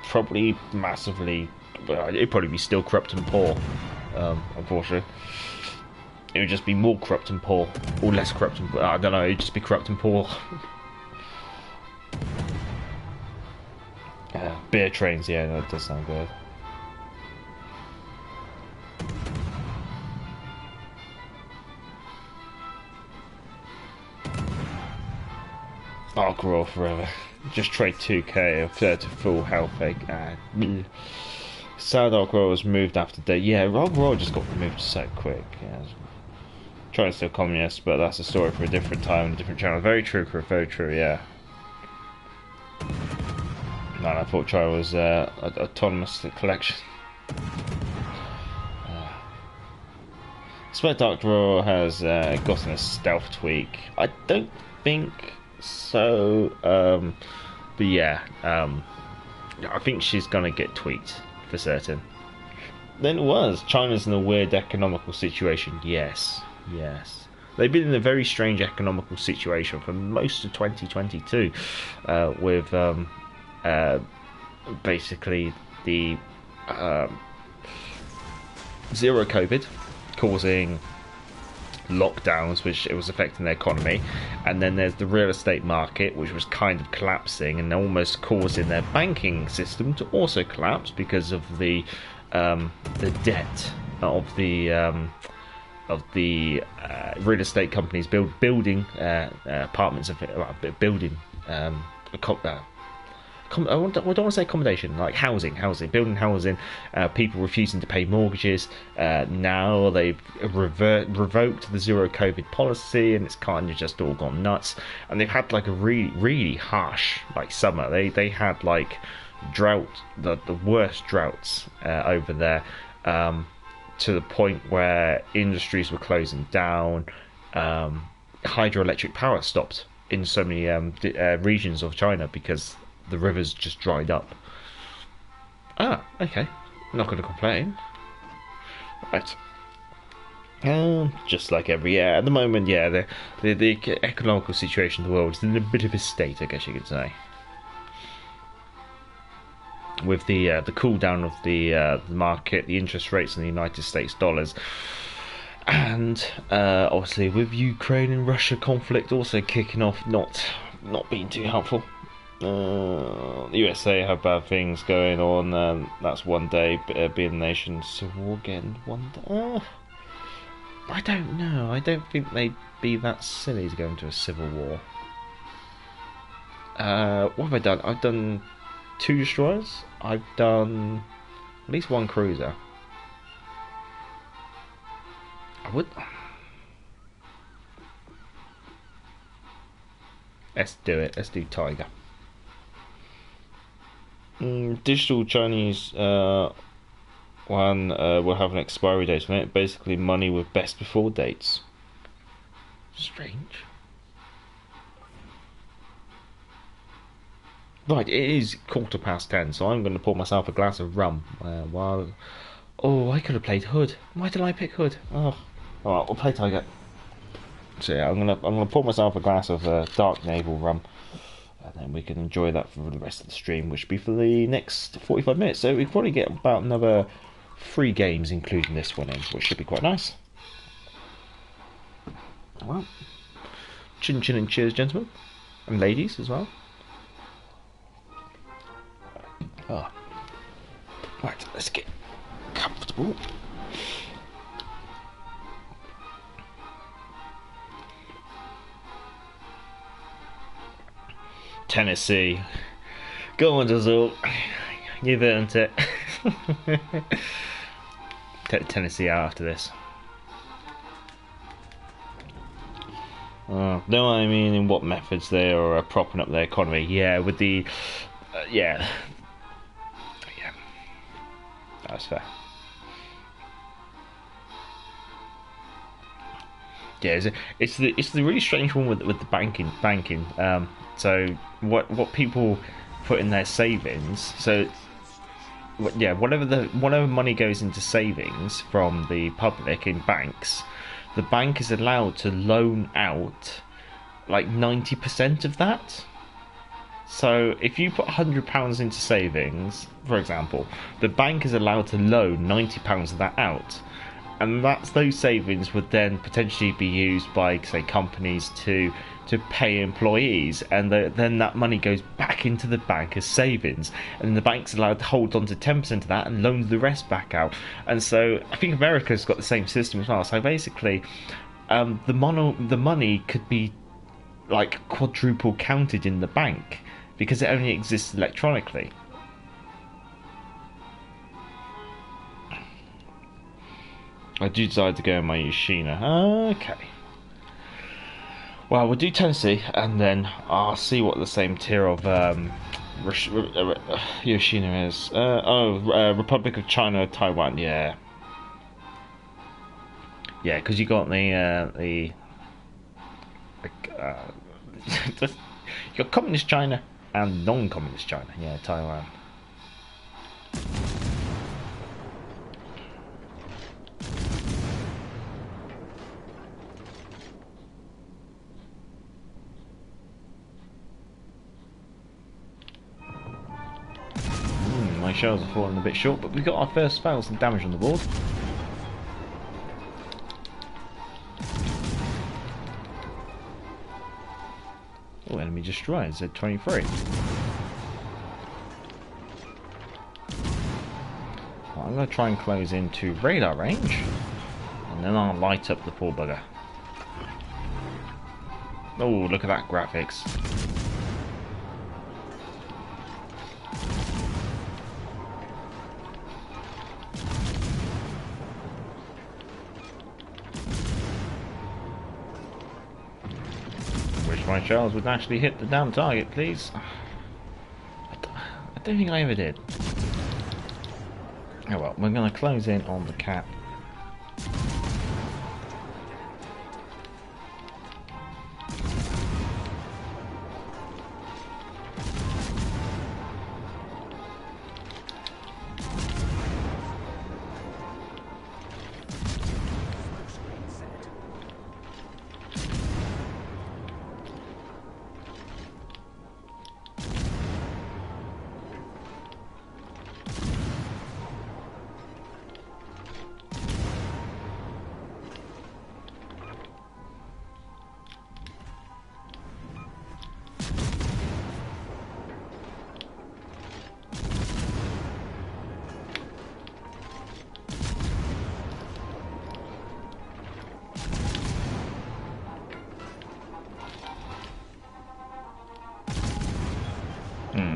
Probably massively. It'd probably be still corrupt and poor. Unfortunately, it would just be more corrupt and poor, or less corrupt and poor. I don't know. It'd just be corrupt and poor. Beer trains, yeah, that does sound good. Dark Raw forever. Just trade 2k to full health egg. Sad Dark Raw was moved after day. Yeah, Dark Raw just got removed so quick. Yeah. Trying to still communist, but that's a story for a different time, a different channel. Very true, very true, yeah. No, I thought China was autonomous collection. I expect Dark Raw has gotten a stealth tweak. I don't think so, but yeah, I think she's gonna get tweaked for certain. Then it was China's in a weird economical situation. Yes, they've been in a very strange economical situation for most of 2022, with basically the zero COVID causing lockdowns, which it was affecting their economy, and then there's the real estate market, which was kind of collapsing and almost causing their banking system to also collapse because of the debt of the real estate companies building apartments of building I don't want to say accommodation, like housing, building housing, people refusing to pay mortgages. Now they've revoked the zero COVID policy, and it's kind of just all gone nuts. And they've had like a really harsh like summer. They had like drought, the worst droughts over there, to the point where industries were closing down. Hydroelectric power stopped in so many regions of China because the rivers just dried up. Okay. Not going to complain. Right. Just like every year. At the moment, yeah, the economical situation of the world is in a bit of a state, I guess you could say. With the cool down of the market, the interest rates in the United States dollars, and obviously with Ukraine and Russia conflict also kicking off, not being too helpful. The USA have bad things going on. That's one day being the nation. Civil War again one day. I don't know. I don't think they'd be that silly to go into a civil war. What have I done? I've done 2 destroyers. I've done at least 1 cruiser. I would. Let's do it. Let's do Tiger. Digital Chinese one will have an expiry date on it. Basically, money with best before dates. Strange. Right, it is 10:15, so I'm going to pour myself a glass of rum. While oh, I could have played Hood. Why did I pick Hood? Oh, all right, we'll play Tiger. So yeah, I'm gonna pour myself a glass of dark naval rum, and then we can enjoy that for the rest of the stream, which will be for the next 45 minutes. So we can probably get about another 3 games, including this one in, which should be quite nice. Well, chin chin and cheers, gentlemen and ladies as well. Oh. Right, let's get comfortable. Tennessee. Go on, Dizzle. You've earned it. Tennessee out after this. No, I mean in what methods they are propping up their economy. Yeah, with the... yeah. Yeah. That's fair. Yeah, it's the really strange one with the banking. So what people put in their savings. So yeah, whatever money goes into savings from the public in banks, the bank is allowed to loan out like 90% of that. So if you put £100 into savings, for example, the bank is allowed to loan £90 of that out. And those savings would then potentially be used by, say, companies to pay employees, and then that money goes back into the bank as savings, and the bank's allowed to hold on to 10% of that and loan the rest back out. And so I think America's got the same system as well. So basically, the money could be like quadruple counted in the bank because it only exists electronically. I do decide to go in my Yoshina. Okay. Well, we'll do Tennessee, and then I'll see what the same tier of Yoshina is. Republic of China, Taiwan. Yeah. Yeah, because you got you got communist China and non-communist China. Yeah, Taiwan. My shells are falling a bit short, but we got our first spells and damage on the board. Oh, enemy destroyed, Z23. Well, I'm going to try and close into radar range, and then I'll light up the poor bugger. Oh, look at that graphics. My shells would actually hit the damn target, please. I don't think I ever did. Oh well, we're going to close in on the cap.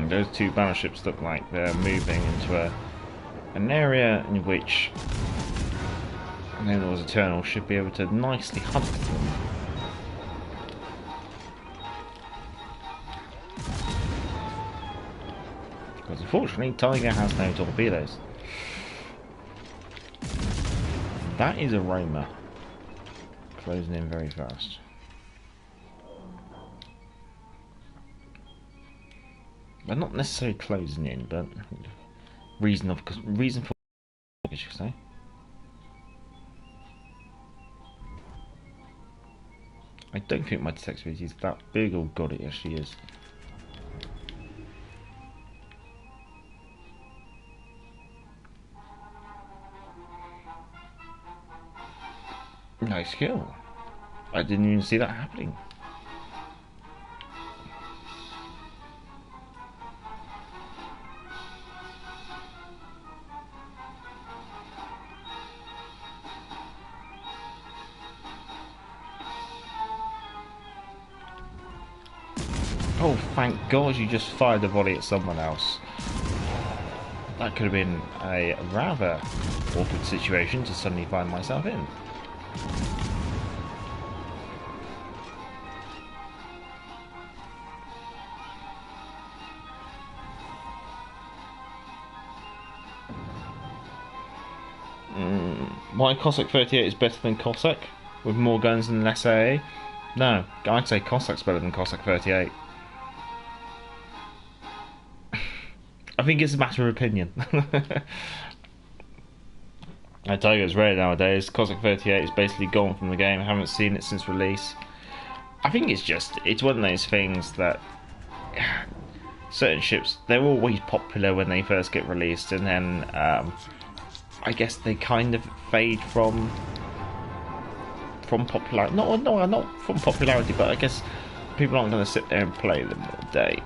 Those 2 battleships look like they're moving into an area in which Naval's Eternal should be able to nicely hunt them. Because unfortunately, Tiger has no torpedoes. That is a Roma. Closing in very fast. Well, not necessarily closing in, but reason for, I should say. I don't think my detectability is that big. Oh god, it actually is. Nice kill. I didn't even see that happening. Oh, thank God you just fired a volley at someone else. That could have been a rather awkward situation to suddenly find myself in. Why Cossack 38 is better than Cossack? With more guns and less AA? No, I'd say Cossack's better than Cossack 38. I think it's a matter of opinion. I tell you, it's rare nowadays. Cossack 38 is basically gone from the game. I haven't seen it since release. I think it's one of those things that certain ships, they're always popular when they first get released, and then I guess they kind of fade from popularity. Not from popularity, but I guess people aren't going to sit there and play them all day.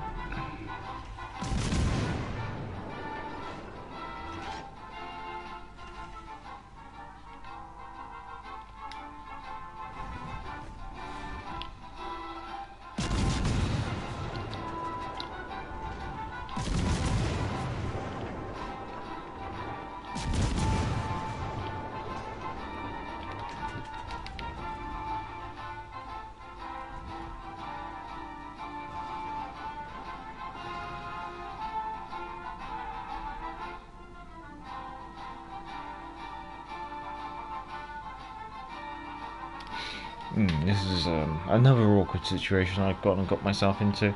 This is another awkward situation I've got myself into.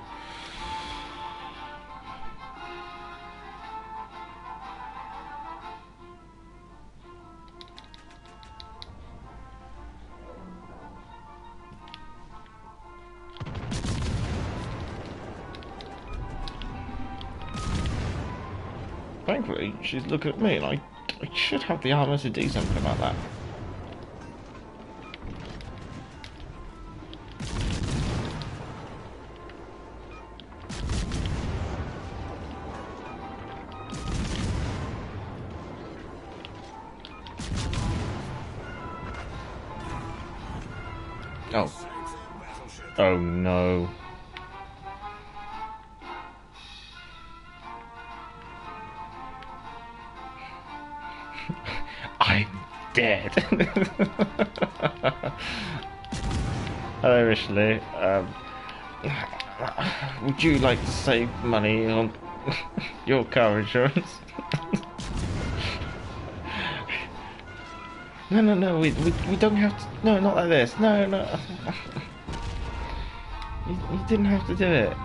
Thankfully, she's looking at me, and I should have the armor to do something about that. Oh. Oh no. I'm dead. Hello, Ashley. Would you like to save money on your car insurance? No, we don't have to. No, not like this. No. You didn't have to do it.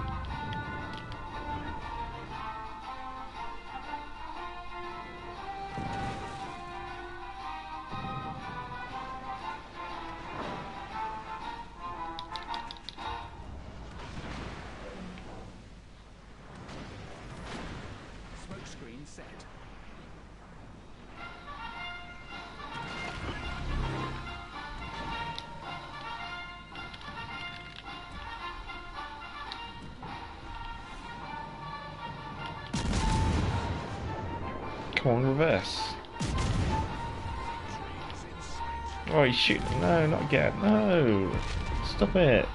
Smokescreen set. Come on, reverse. Oh, he's shooting. No, not again. No. Stop it.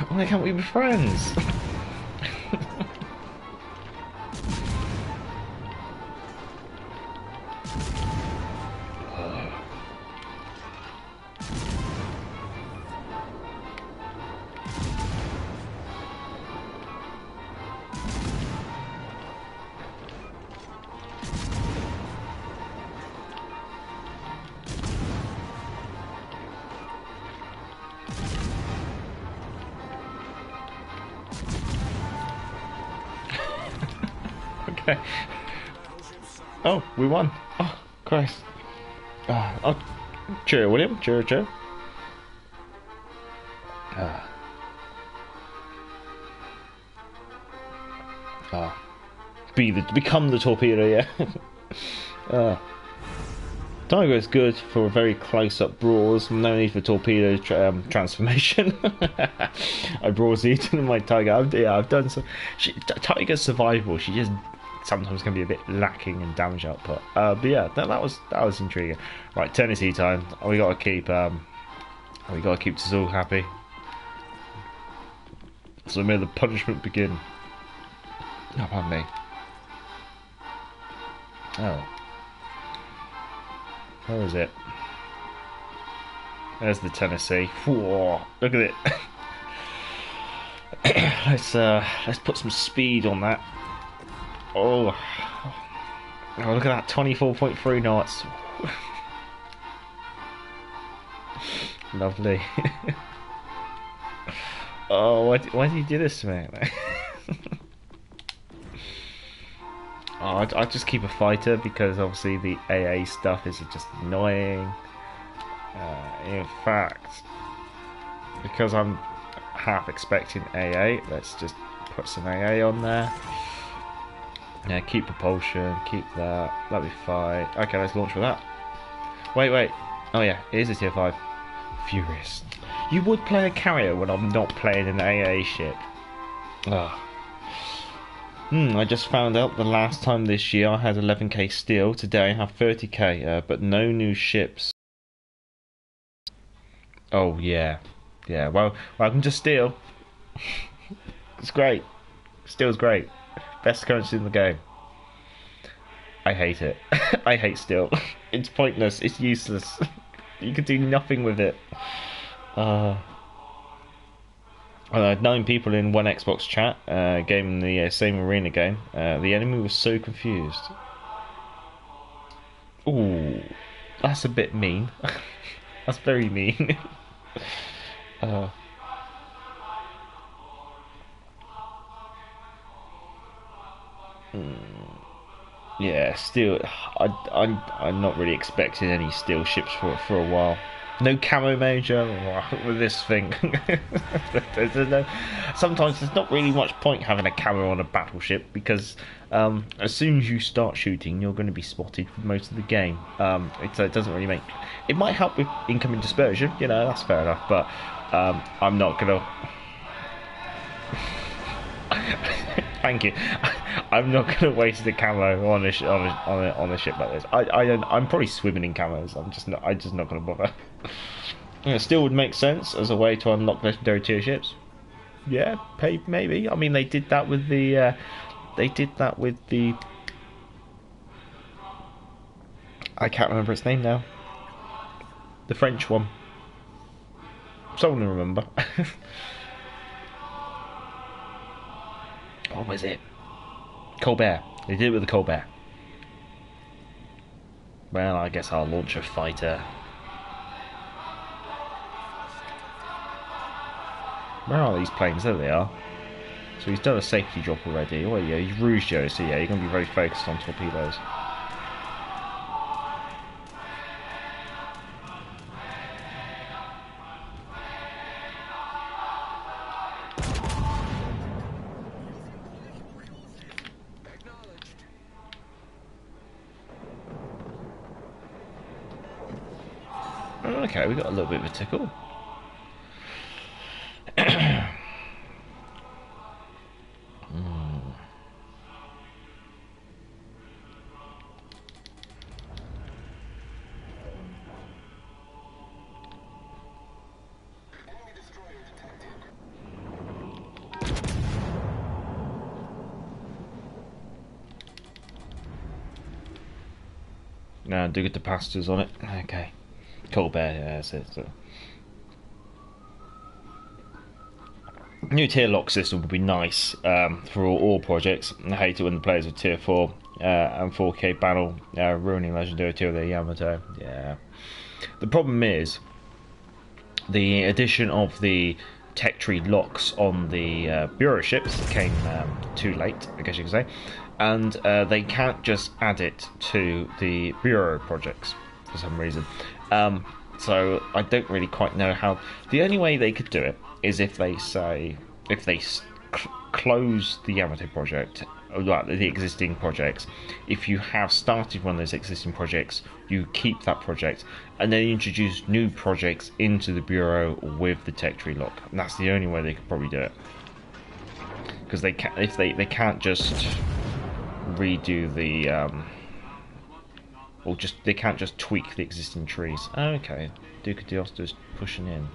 Why can't we be friends? Oh, we won. Oh, Christ. Oh, cheer, William. Cheer, cheer. Become the torpedo, yeah. Tiger is good for very close-up brawls. No need for torpedo transformation. I brawls eaten my Tiger. I've done some. Tiger's survivable. She just sometimes can be a bit lacking in damage output. But yeah, that was intriguing. Right, Tennessee time. We gotta keep us all happy. So may the punishment begin. Oh, pardon me. Oh. Where is it? There's the Tennessee. Whoa, look at it. Let's put some speed on that. Oh, look at that, 24.3 knots. Lovely. Oh, why did you do this to me? Oh, I just keep a fighter because obviously the AA stuff is just annoying. In fact, because I'm half expecting AA, let's just put some AA on there. Yeah, keep propulsion, keep that. That'll be fine. Okay, let's launch with that. Wait. Oh yeah, it is a tier 5. Furious. You would play a carrier when I'm not playing an AA ship. Ugh. I just found out the last time this year I had 11k steel. Today I have 30k, but no new ships. Oh yeah. Yeah, well, welcome to steel. It's great. Steel's great. Best currency in the game. I hate it. I hate steel. It's pointless. It's useless. You can do nothing with it. I had 9 people in one Xbox chat, gaming the same arena game. The enemy was so confused. Ooh, that's a bit mean. That's very mean. Yeah, steel. I'm not really expecting any steel ships for a while. No camo major with this thing. Sometimes there's not really much point having a camo on a battleship because as soon as you start shooting, you're going to be spotted for most of the game. It doesn't really make. It might help with incoming dispersion, you know, that's fair enough. But I'm not gonna. Thank you. I'm not gonna waste the camo on a ship like this. I'm probably swimming in camos. I'm just not gonna bother. It still would make sense as a way to unlock legendary tier ships. Yeah, maybe. I mean, they did that with the. I can't remember its name now. The French one. Someone will remember. What was it? Colbert. They did it with the Colbert. Well, I guess I'll launch a fighter. Where are these planes? There they are. So he's done a safety drop already. Oh yeah, he's Rouge Joe, so yeah, you're going to be very focused on torpedoes. Okay, we got a little bit of a tickle. No, do get the pastures on it. Okay. Colbert, yeah, that's it. So. New tier lock system would be nice for all projects. I hate it when the players are tier 4 and 4k battle ruining legendary tier of their Yamato. Yeah. The problem is the addition of the tech tree locks on the bureau ships came too late, I guess you could say. and they can't just add it to the Bureau projects for some reason. So I don't really quite know how. The only way they could do it is if they say, if they close the Yamato project, like the existing projects. If you have started one of those existing projects, you keep that project and then introduce new projects into the Bureau with the tech tree lock. And that's the only way they could probably do it, because they can't, if they can't just redo the or just, they can't just tweak the existing trees. Okay, Duke of D'Osta's pushing in.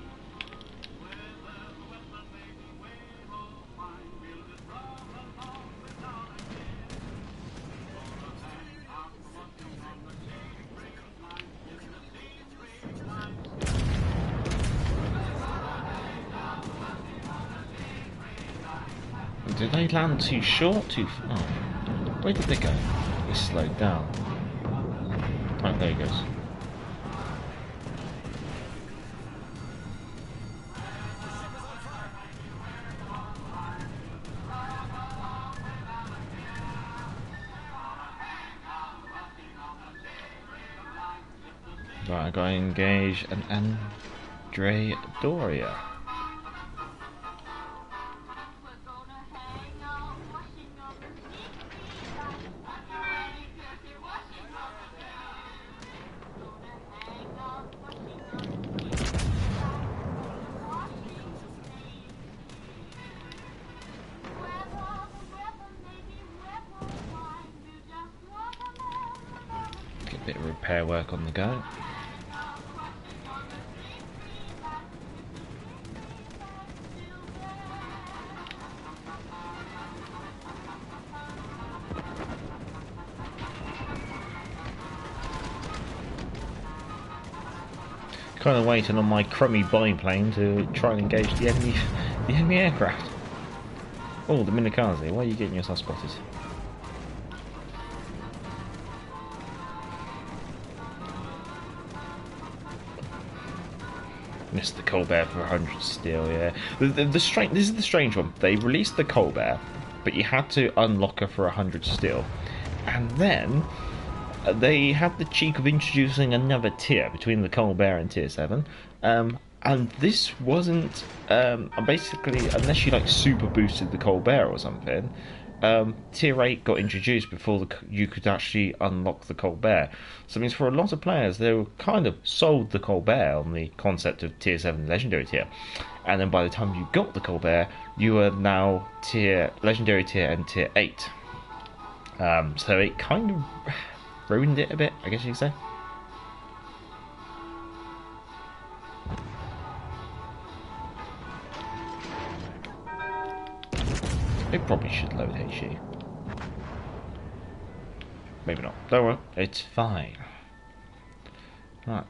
Did they land too short, too far? Where did they go? They slowed down. Oh, there he goes. Right, I gotta engage an Andre Doria. Get a bit of repair work on the go. Kind of waiting on my crummy biplane to try and engage the enemy aircraft. Oh, the Minakaze, why are you getting yourself spotted? Missed the Colbert for 100 steel, yeah. This is the strange one. They released the Colbert, but you had to unlock her for 100 steel. And then they had the cheek of introducing another tier between the Colbert and tier 7. And this wasn't basically, unless you like super boosted the Colbert or something, tier 8 got introduced before you could actually unlock the Colbert. So it means for a lot of players, they were kind of sold the Colbert on the concept of tier 7 legendary tier. And then by the time you got the Colbert, you were now legendary tier and tier 8. So it kind of ruined it a bit, I guess you could say. It probably should load HE. Maybe not. Don't worry, it's fine. Right,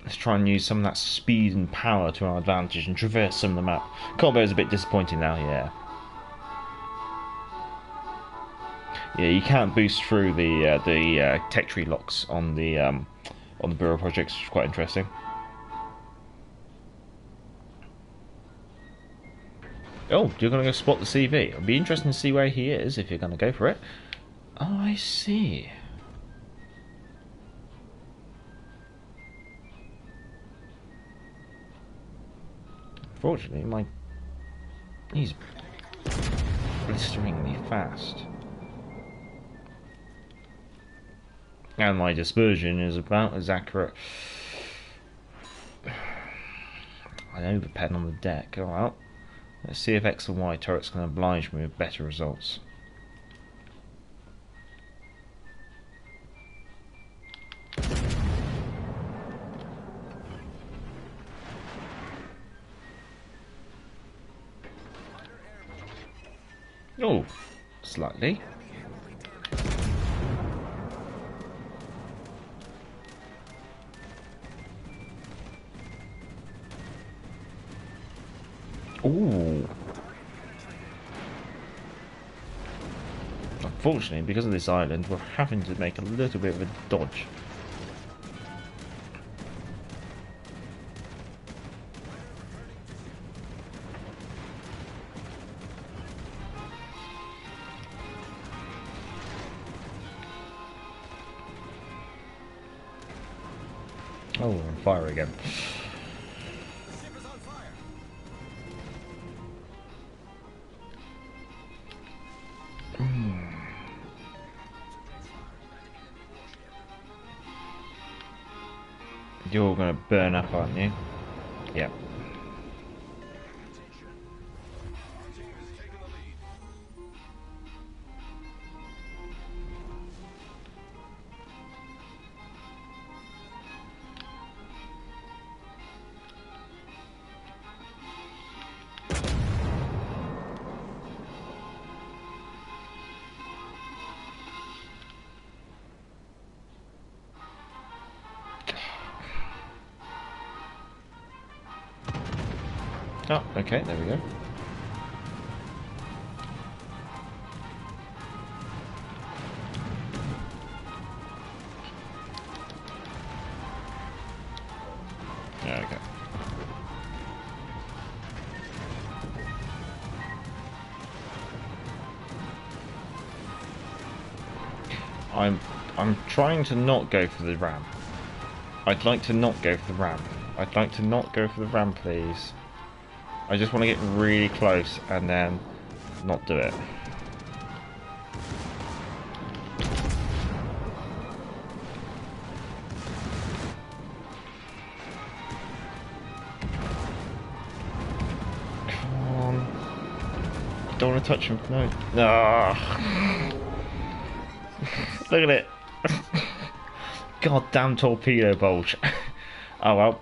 let's try and use some of that speed and power to our advantage and traverse some of the map. Colbert is a bit disappointing now, yeah. Yeah, you can't boost through the tech tree locks on the Bureau projects, which is quite interesting. Oh, you're going to go spot the CV. It'll be interesting to see where he is if you're going to go for it. Oh, I see. Fortunately, he's blisteringly fast. And my dispersion is about as accurate. I overpen on the deck. Oh well. Let's see if X and Y turrets can oblige me with better results. Oh, slightly. Ooh. Unfortunately, because of this island, we're having to make a little bit of a dodge. Oh, we're on fire again. You're gonna burn up, aren't you? Yep. Oh, okay, there we go. There we go. I'm trying to not go for the ramp. I'd like to not go for the ramp. I'd like to not go for the ramp, please. I just want to get really close and then not do it. Come on. I don't want to touch him. No. Ah. Look at it. Goddamn torpedo bulge. Oh well.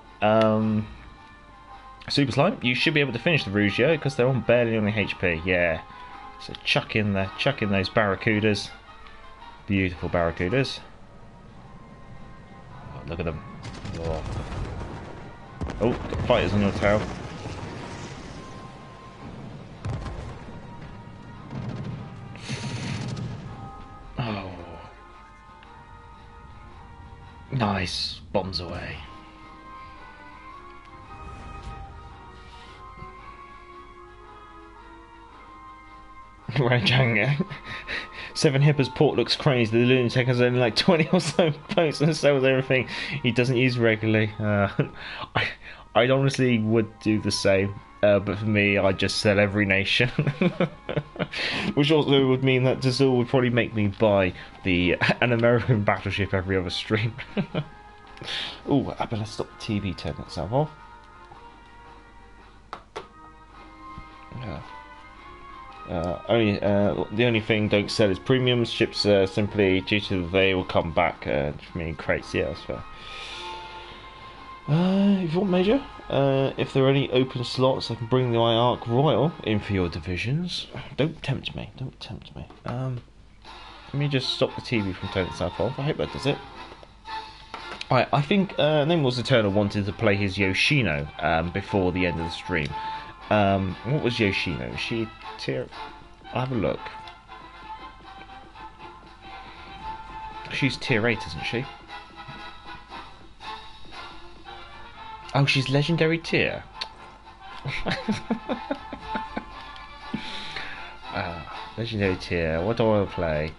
Super Slime, you should be able to finish the Rugio because they're on barely on the HP. Yeah. So chuck in those barracudas. Beautiful barracudas. Oh, look at them. Oh, got fighters on your tail. Oh. Nice. Bombs away. Ranjang. 7 Hippers port looks crazy. The lunatic has only like 20 or so points and sells everything he doesn't use regularly. I honestly would do the same, but for me, I'd just sell every nation. Which also would mean that Dazul would probably make me buy an American battleship every other stream. Oh, I better stop the TV turning itself off. Yeah. The only thing don't sell is premiums. Ships simply due to they will come back for me in crates. Yeah, that's fair. If you want major, if there are any open slots, I can bring the Ark Royal in for your divisions. Don't tempt me. Don't tempt me. Let me just stop the TV from turning itself off. I hope that does it. Alright, I think Nameless Eternal wanted to play his Yoshino before the end of the stream. What was Yoshino? Was she tier? I'll have a look. She's tier 8, isn't she? Oh, she's legendary tier. Legendary tier. What do I play?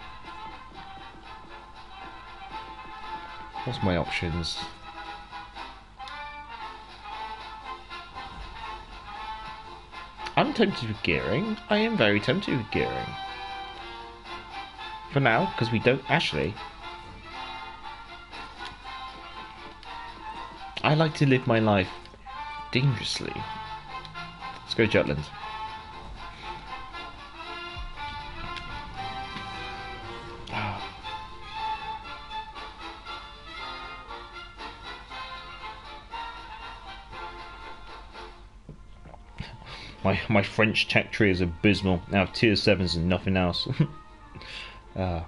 What's my options? I'm tempted with gearing. I am very tempted with gearing. For now, because we don't actually. I like to live my life dangerously. Let's go Jutland. My French tech tree is abysmal. Now tier 7s and nothing else. I'm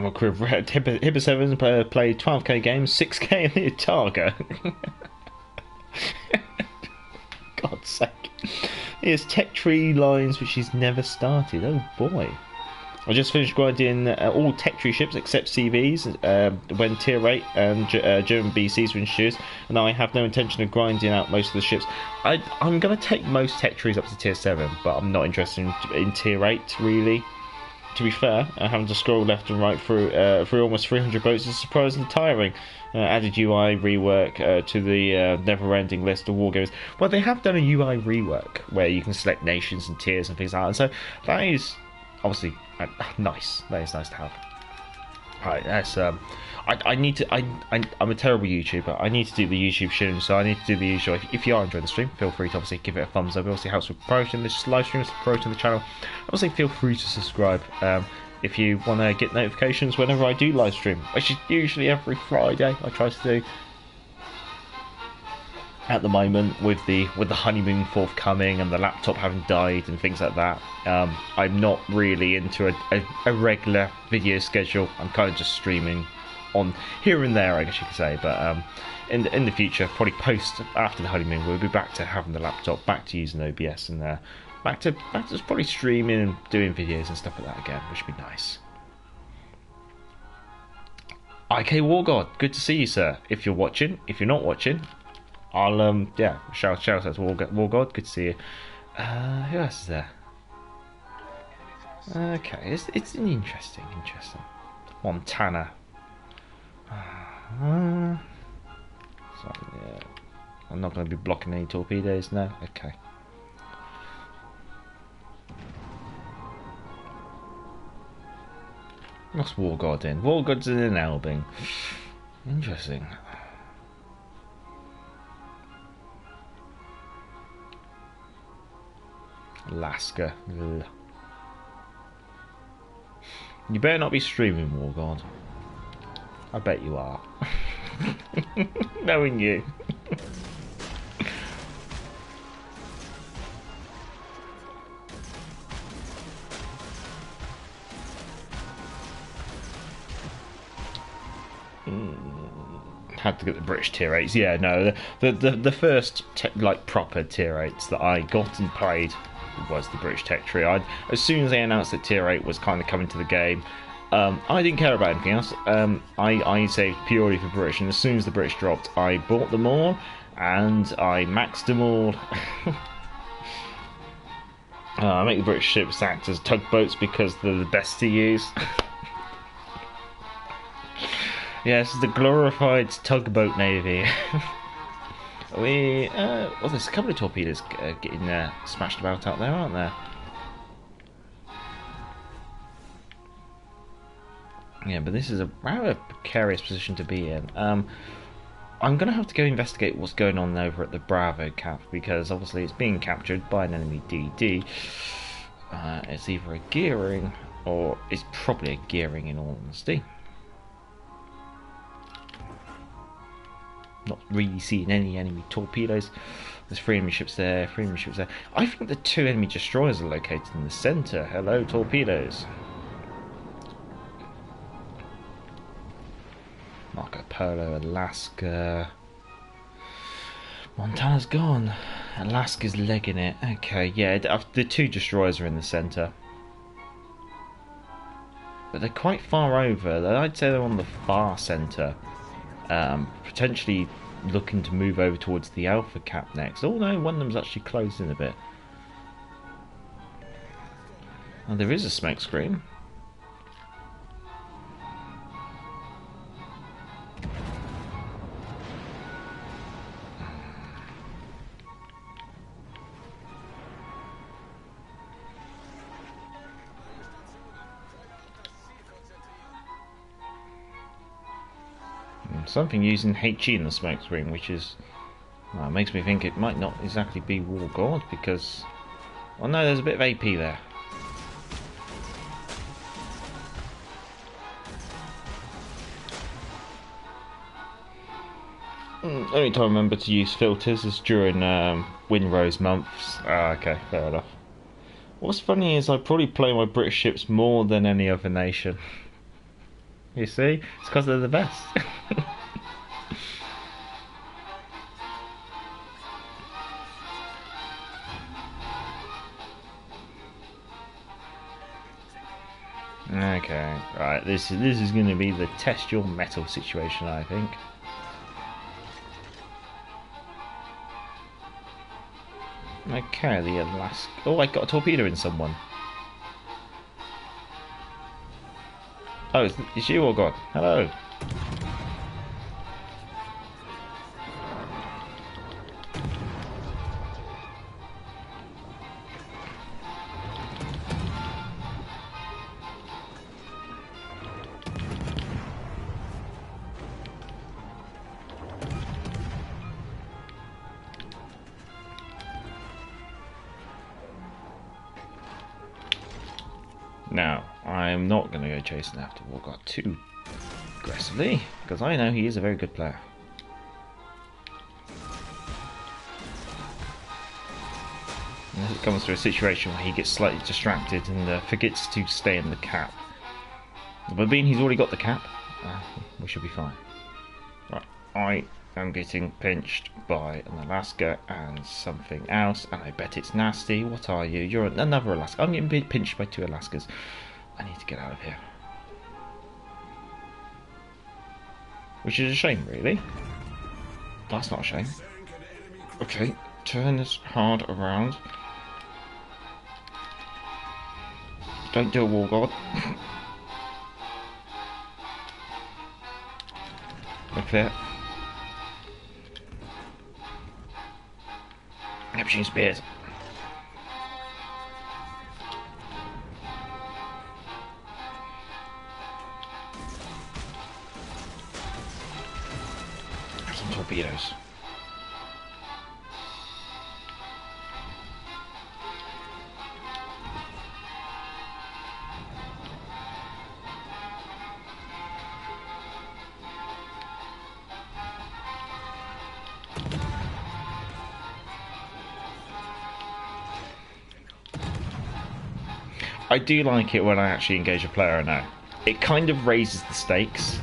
a crew of Hipper 7s play 12k games, 6k in the Targa. God's sake. He has tech tree lines which he's never started. Oh boy. I just finished grinding all tech tree ships except CVs when tier 8 and German BCs were introduced, and I have no intention of grinding out most of the ships. I'm going to take most tech trees up to tier 7, but I'm not interested in tier 8 really. To be fair, having to scroll left and right through almost 300 boats is surprisingly tiring. Added UI rework to the never-ending list of war games. Well, they have done a UI rework where you can select nations and tiers and things like that, and so that is obviously nice. That is nice to have. Right, that's I need to. I'm a terrible YouTuber. I need to do the YouTube stream, so I need to do the usual. If you are enjoying the stream, feel free to obviously give it a thumbs up. It obviously helps with promoting this live stream, promoting the channel. Obviously, feel free to subscribe if you want to get notifications whenever I do live stream, which is usually every Friday. I try to do. At the moment, with the honeymoon forthcoming and the laptop having died and things like that, I'm not really into a regular video schedule. I'm kind of just streaming on here and there, I guess you could say. But in the future, probably after the honeymoon, we'll be back to having the laptop, back to using OBS, and back to just probably streaming and doing videos and stuff like that again, which would be nice. IK Wargod, good to see you, sir. If you're watching, if you're not watching, I'll shout out to Wargod, good to see you. Who else is there? Okay, it's an interesting. Montana. So yeah, I'm not going to be blocking any torpedoes now. Okay. What's Wargod in? Wargod's in Elbing. Interesting. Alaska. Ugh. You better not be streaming, Wargod. I bet you are. Knowing you. Had to get the British tier 8s. Yeah, no, the first proper tier 8s that I got and played was the British tech tree. As soon as they announced that tier 8 was kind of coming to the game, I didn't care about anything else. I saved purely for British, and as soon as the British dropped, I bought them all and I maxed them all. I make the British ships act as tugboats because they're the best to use. Yes, the glorified tugboat navy. There's a couple of torpedoes getting smashed about out there, aren't there? Yeah, but this is a rather precarious position to be in. I'm going to have to go investigate what's going on over at the Bravo cap, because obviously it's being captured by an enemy DD. It's either a gearing, or it's probably a gearing in all honesty. Not really seeing any enemy torpedoes. There's 3 enemy ships there, 3 enemy ships there. I think the 2 enemy destroyers are located in the centre. Hello, torpedoes. Marco Polo, Alaska. Montana's gone. Alaska's legging it. Okay, yeah, the 2 destroyers are in the centre. But they're quite far over. I'd say they're on the far centre. Potentially looking to move over towards the Alpha cap next. Oh no, one of them's actually closed in a bit. Oh, there is a smoke screen. Something using HE in the smoke screen, which is makes me think it might not exactly be Wargod, because no, there's a bit of AP there. Only time I remember to use filters is during Windrose months. Okay, fair enough. What's funny is I probably play my British ships more than any other nation. You see? It's because they're the best. Okay, right. This is going to be the test your metal situation, I think. Okay, the Alaska. Oh, I got a torpedo in someone. Oh, it's you, oh god. Hello. Now, I'm not going to go chasing after Warguard too aggressively, because I know he is a very good player. And it comes to a situation where he gets slightly distracted and forgets to stay in the cap. But being he's already got the cap, we should be fine. Right, I am getting pinched by an Alaska and something else, and I bet it's nasty. What are you? You're another Alaska. I'm getting pinched by two Alaskas. I need to get out of here. Which is a shame, really. That's not a shame. Okay, turn this hard around. Don't do a war god. Okay. Neptune spears. Some torpedoes. I do like it when I actually engage a player I know. It kind of raises the stakes.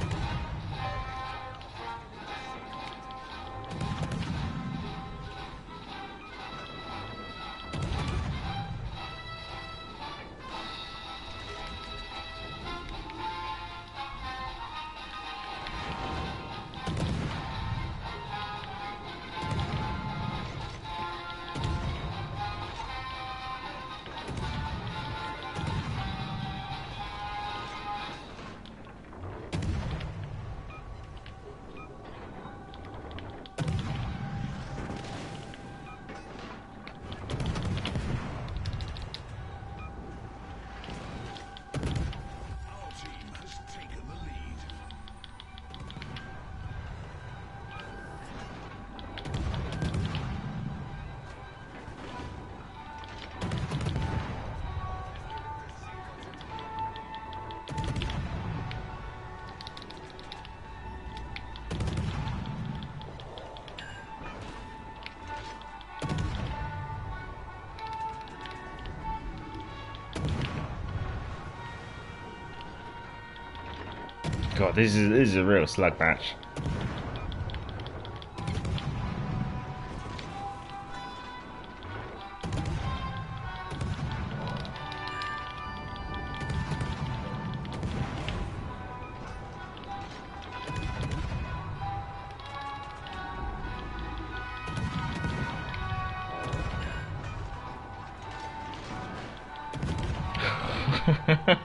God, this is a real slug match.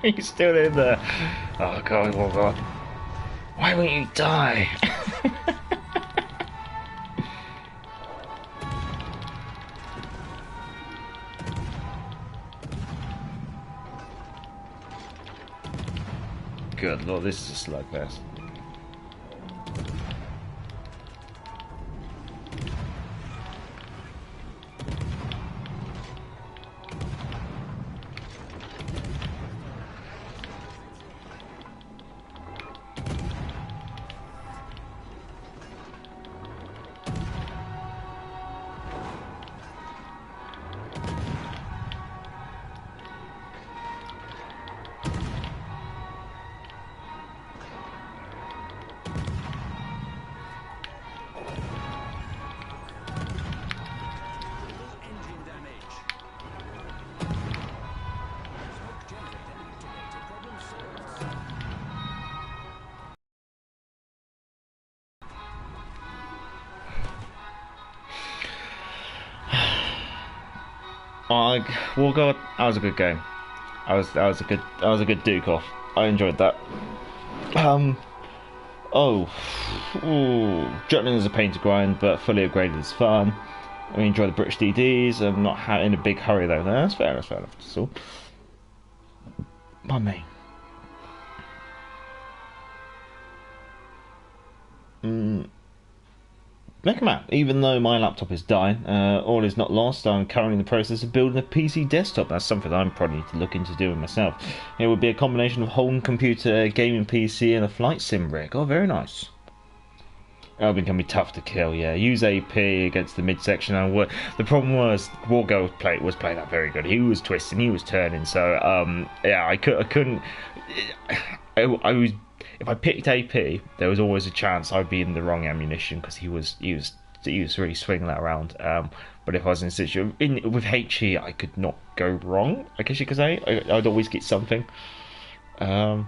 He's still in there. Oh god, oh god. Why won't you die? Good lord, this is a slugfest. Warguard, that was a good game. That was a good Duke off. I enjoyed that. Jutland is a pain to grind, but fully upgraded is fun. I enjoy the British DDs. I'm not in a big hurry though. No, that's fair. That's fair enough. That's all. By me. Mega Man. Even though my laptop is dying, all is not lost. I'm currently in the process of building a PC desktop. That's something I'm probably need to look into doing myself. It would be a combination of home computer, gaming PC, and a flight sim rig. Oh, very nice. Oh, it can be tough to kill. Yeah, use AP against the midsection. And the problem was Wargo was playing that very good. He was twisting, he was turning. So yeah, I couldn't. I was. If I picked AP, there was always a chance I'd be in the wrong ammunition because he was really swinging that around. But if I was in a situation with HE, I could not go wrong. I guess you could say I'd always get something. That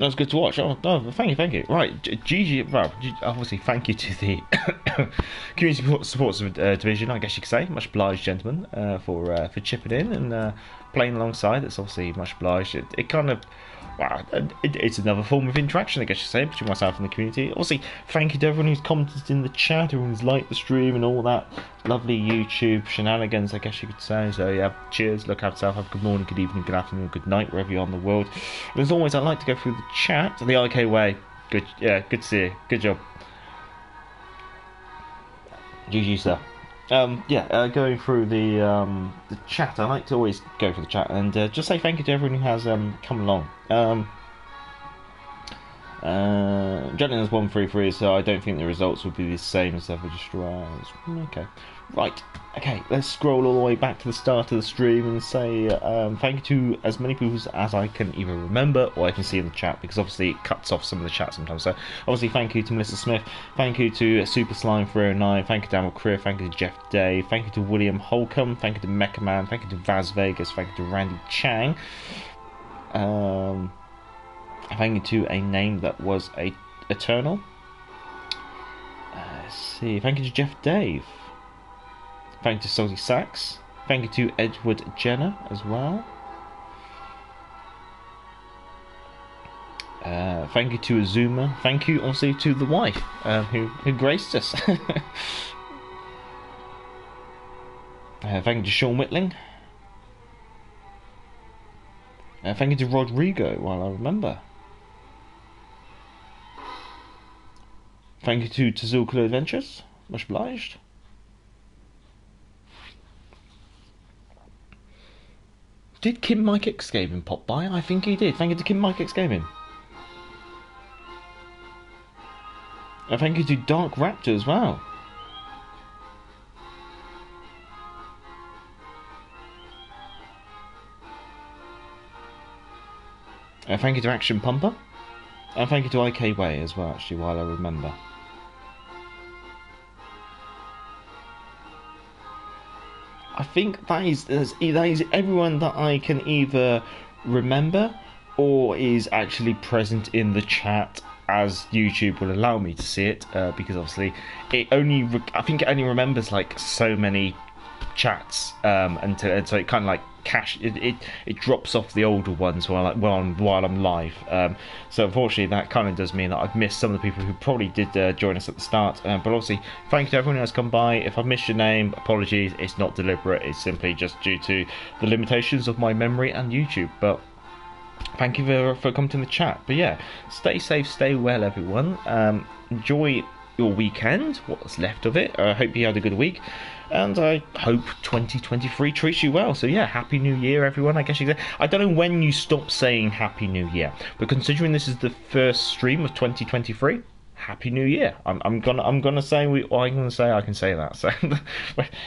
was good to watch. Oh, thank you. Right, GG. Well, obviously, thank you to the community supports division. I guess you could say, much obliged, gentlemen, for chipping in and playing alongside. It's obviously much obliged. It kind of, wow, it's another form of interaction, I guess you say, between myself and the community. Obviously, thank you to everyone who's commented in the chat, everyone's liked the stream and all that lovely YouTube shenanigans, I guess you could say. So yeah, cheers, look after yourself, have a good morning, good evening, good afternoon, good night, wherever you are in the world. And as always, I'd like to go through the chat, the IK way. Good, yeah, good to see you, good job. GG, sir. Going through the chat, I like to always go for the chat and just say thank you to everyone who has come along. Jutland has 1-3-3, so I don't think the results will be the same as ever. Just okay, right. Okay, let's scroll all the way back to the start of the stream and say thank you to as many people as I can either remember or I can see in the chat, because obviously it cuts off some of the chat sometimes. So obviously thank you to Melissa Smith, thank you to Super Slime 309, thank you to Daniel Creer, thank you to Jeff Day, thank you to William Holcomb, thank you to Mecha Man, thank you to Vaz Vegas, thank you to Randy Chang. Thank you to a name that was a Eternal. Let's see. Thank you to Jeff Dave. Thank you to Salty Sax. Thank you to Edward Jenner as well. Thank you to Azuma. Thank you also to the wife who graced us. Thank you to Sean Whitling. Thank you to Rodrigo, while I remember. Thank you to Tazulkula Adventures, much obliged. Did Kim Mike X Gaming pop by? I think he did. Thank you to Kim Mike X Gaming. And thank you to Dark Raptor as well. Thank you to Action Pumper. And thank you to IK Way as well, actually, while I remember. I think that is everyone that I can either remember or is actually present in the chat as YouTube will allow me to see it, because obviously I think it only remembers like so many chats, and so it kind of like it drops off the older ones while I'm live. So unfortunately that kind of does mean that I've missed some of the people who probably did join us at the start, but obviously thank you to everyone who has come by. If I've missed your name, apologies, it's not deliberate, it's simply just due to the limitations of my memory and YouTube. But thank you for coming to the chat. But yeah, stay safe, stay well everyone, enjoy your weekend, what's left of it. I hope you had a good week, and I hope 2023 treats you well. So yeah, Happy New Year everyone, I guess you could say. I don't know when you stop saying Happy New Year, but considering this is the first stream of 2023, Happy New Year. I'm gonna say I can say that. So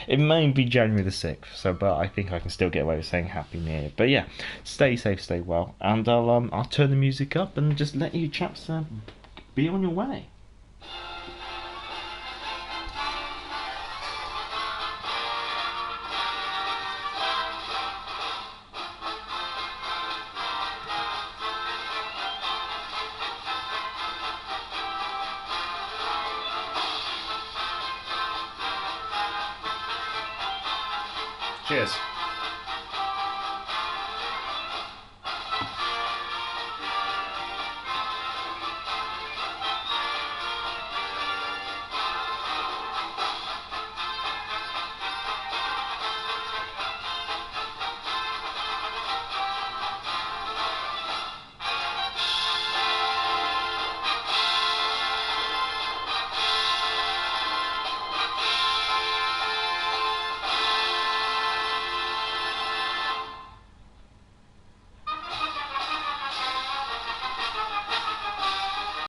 it may be January the 6th, so but I think I can still get away with saying Happy New Year. But yeah, stay safe, stay well, and I'll turn the music up and just let you chaps be on your way. Cheers.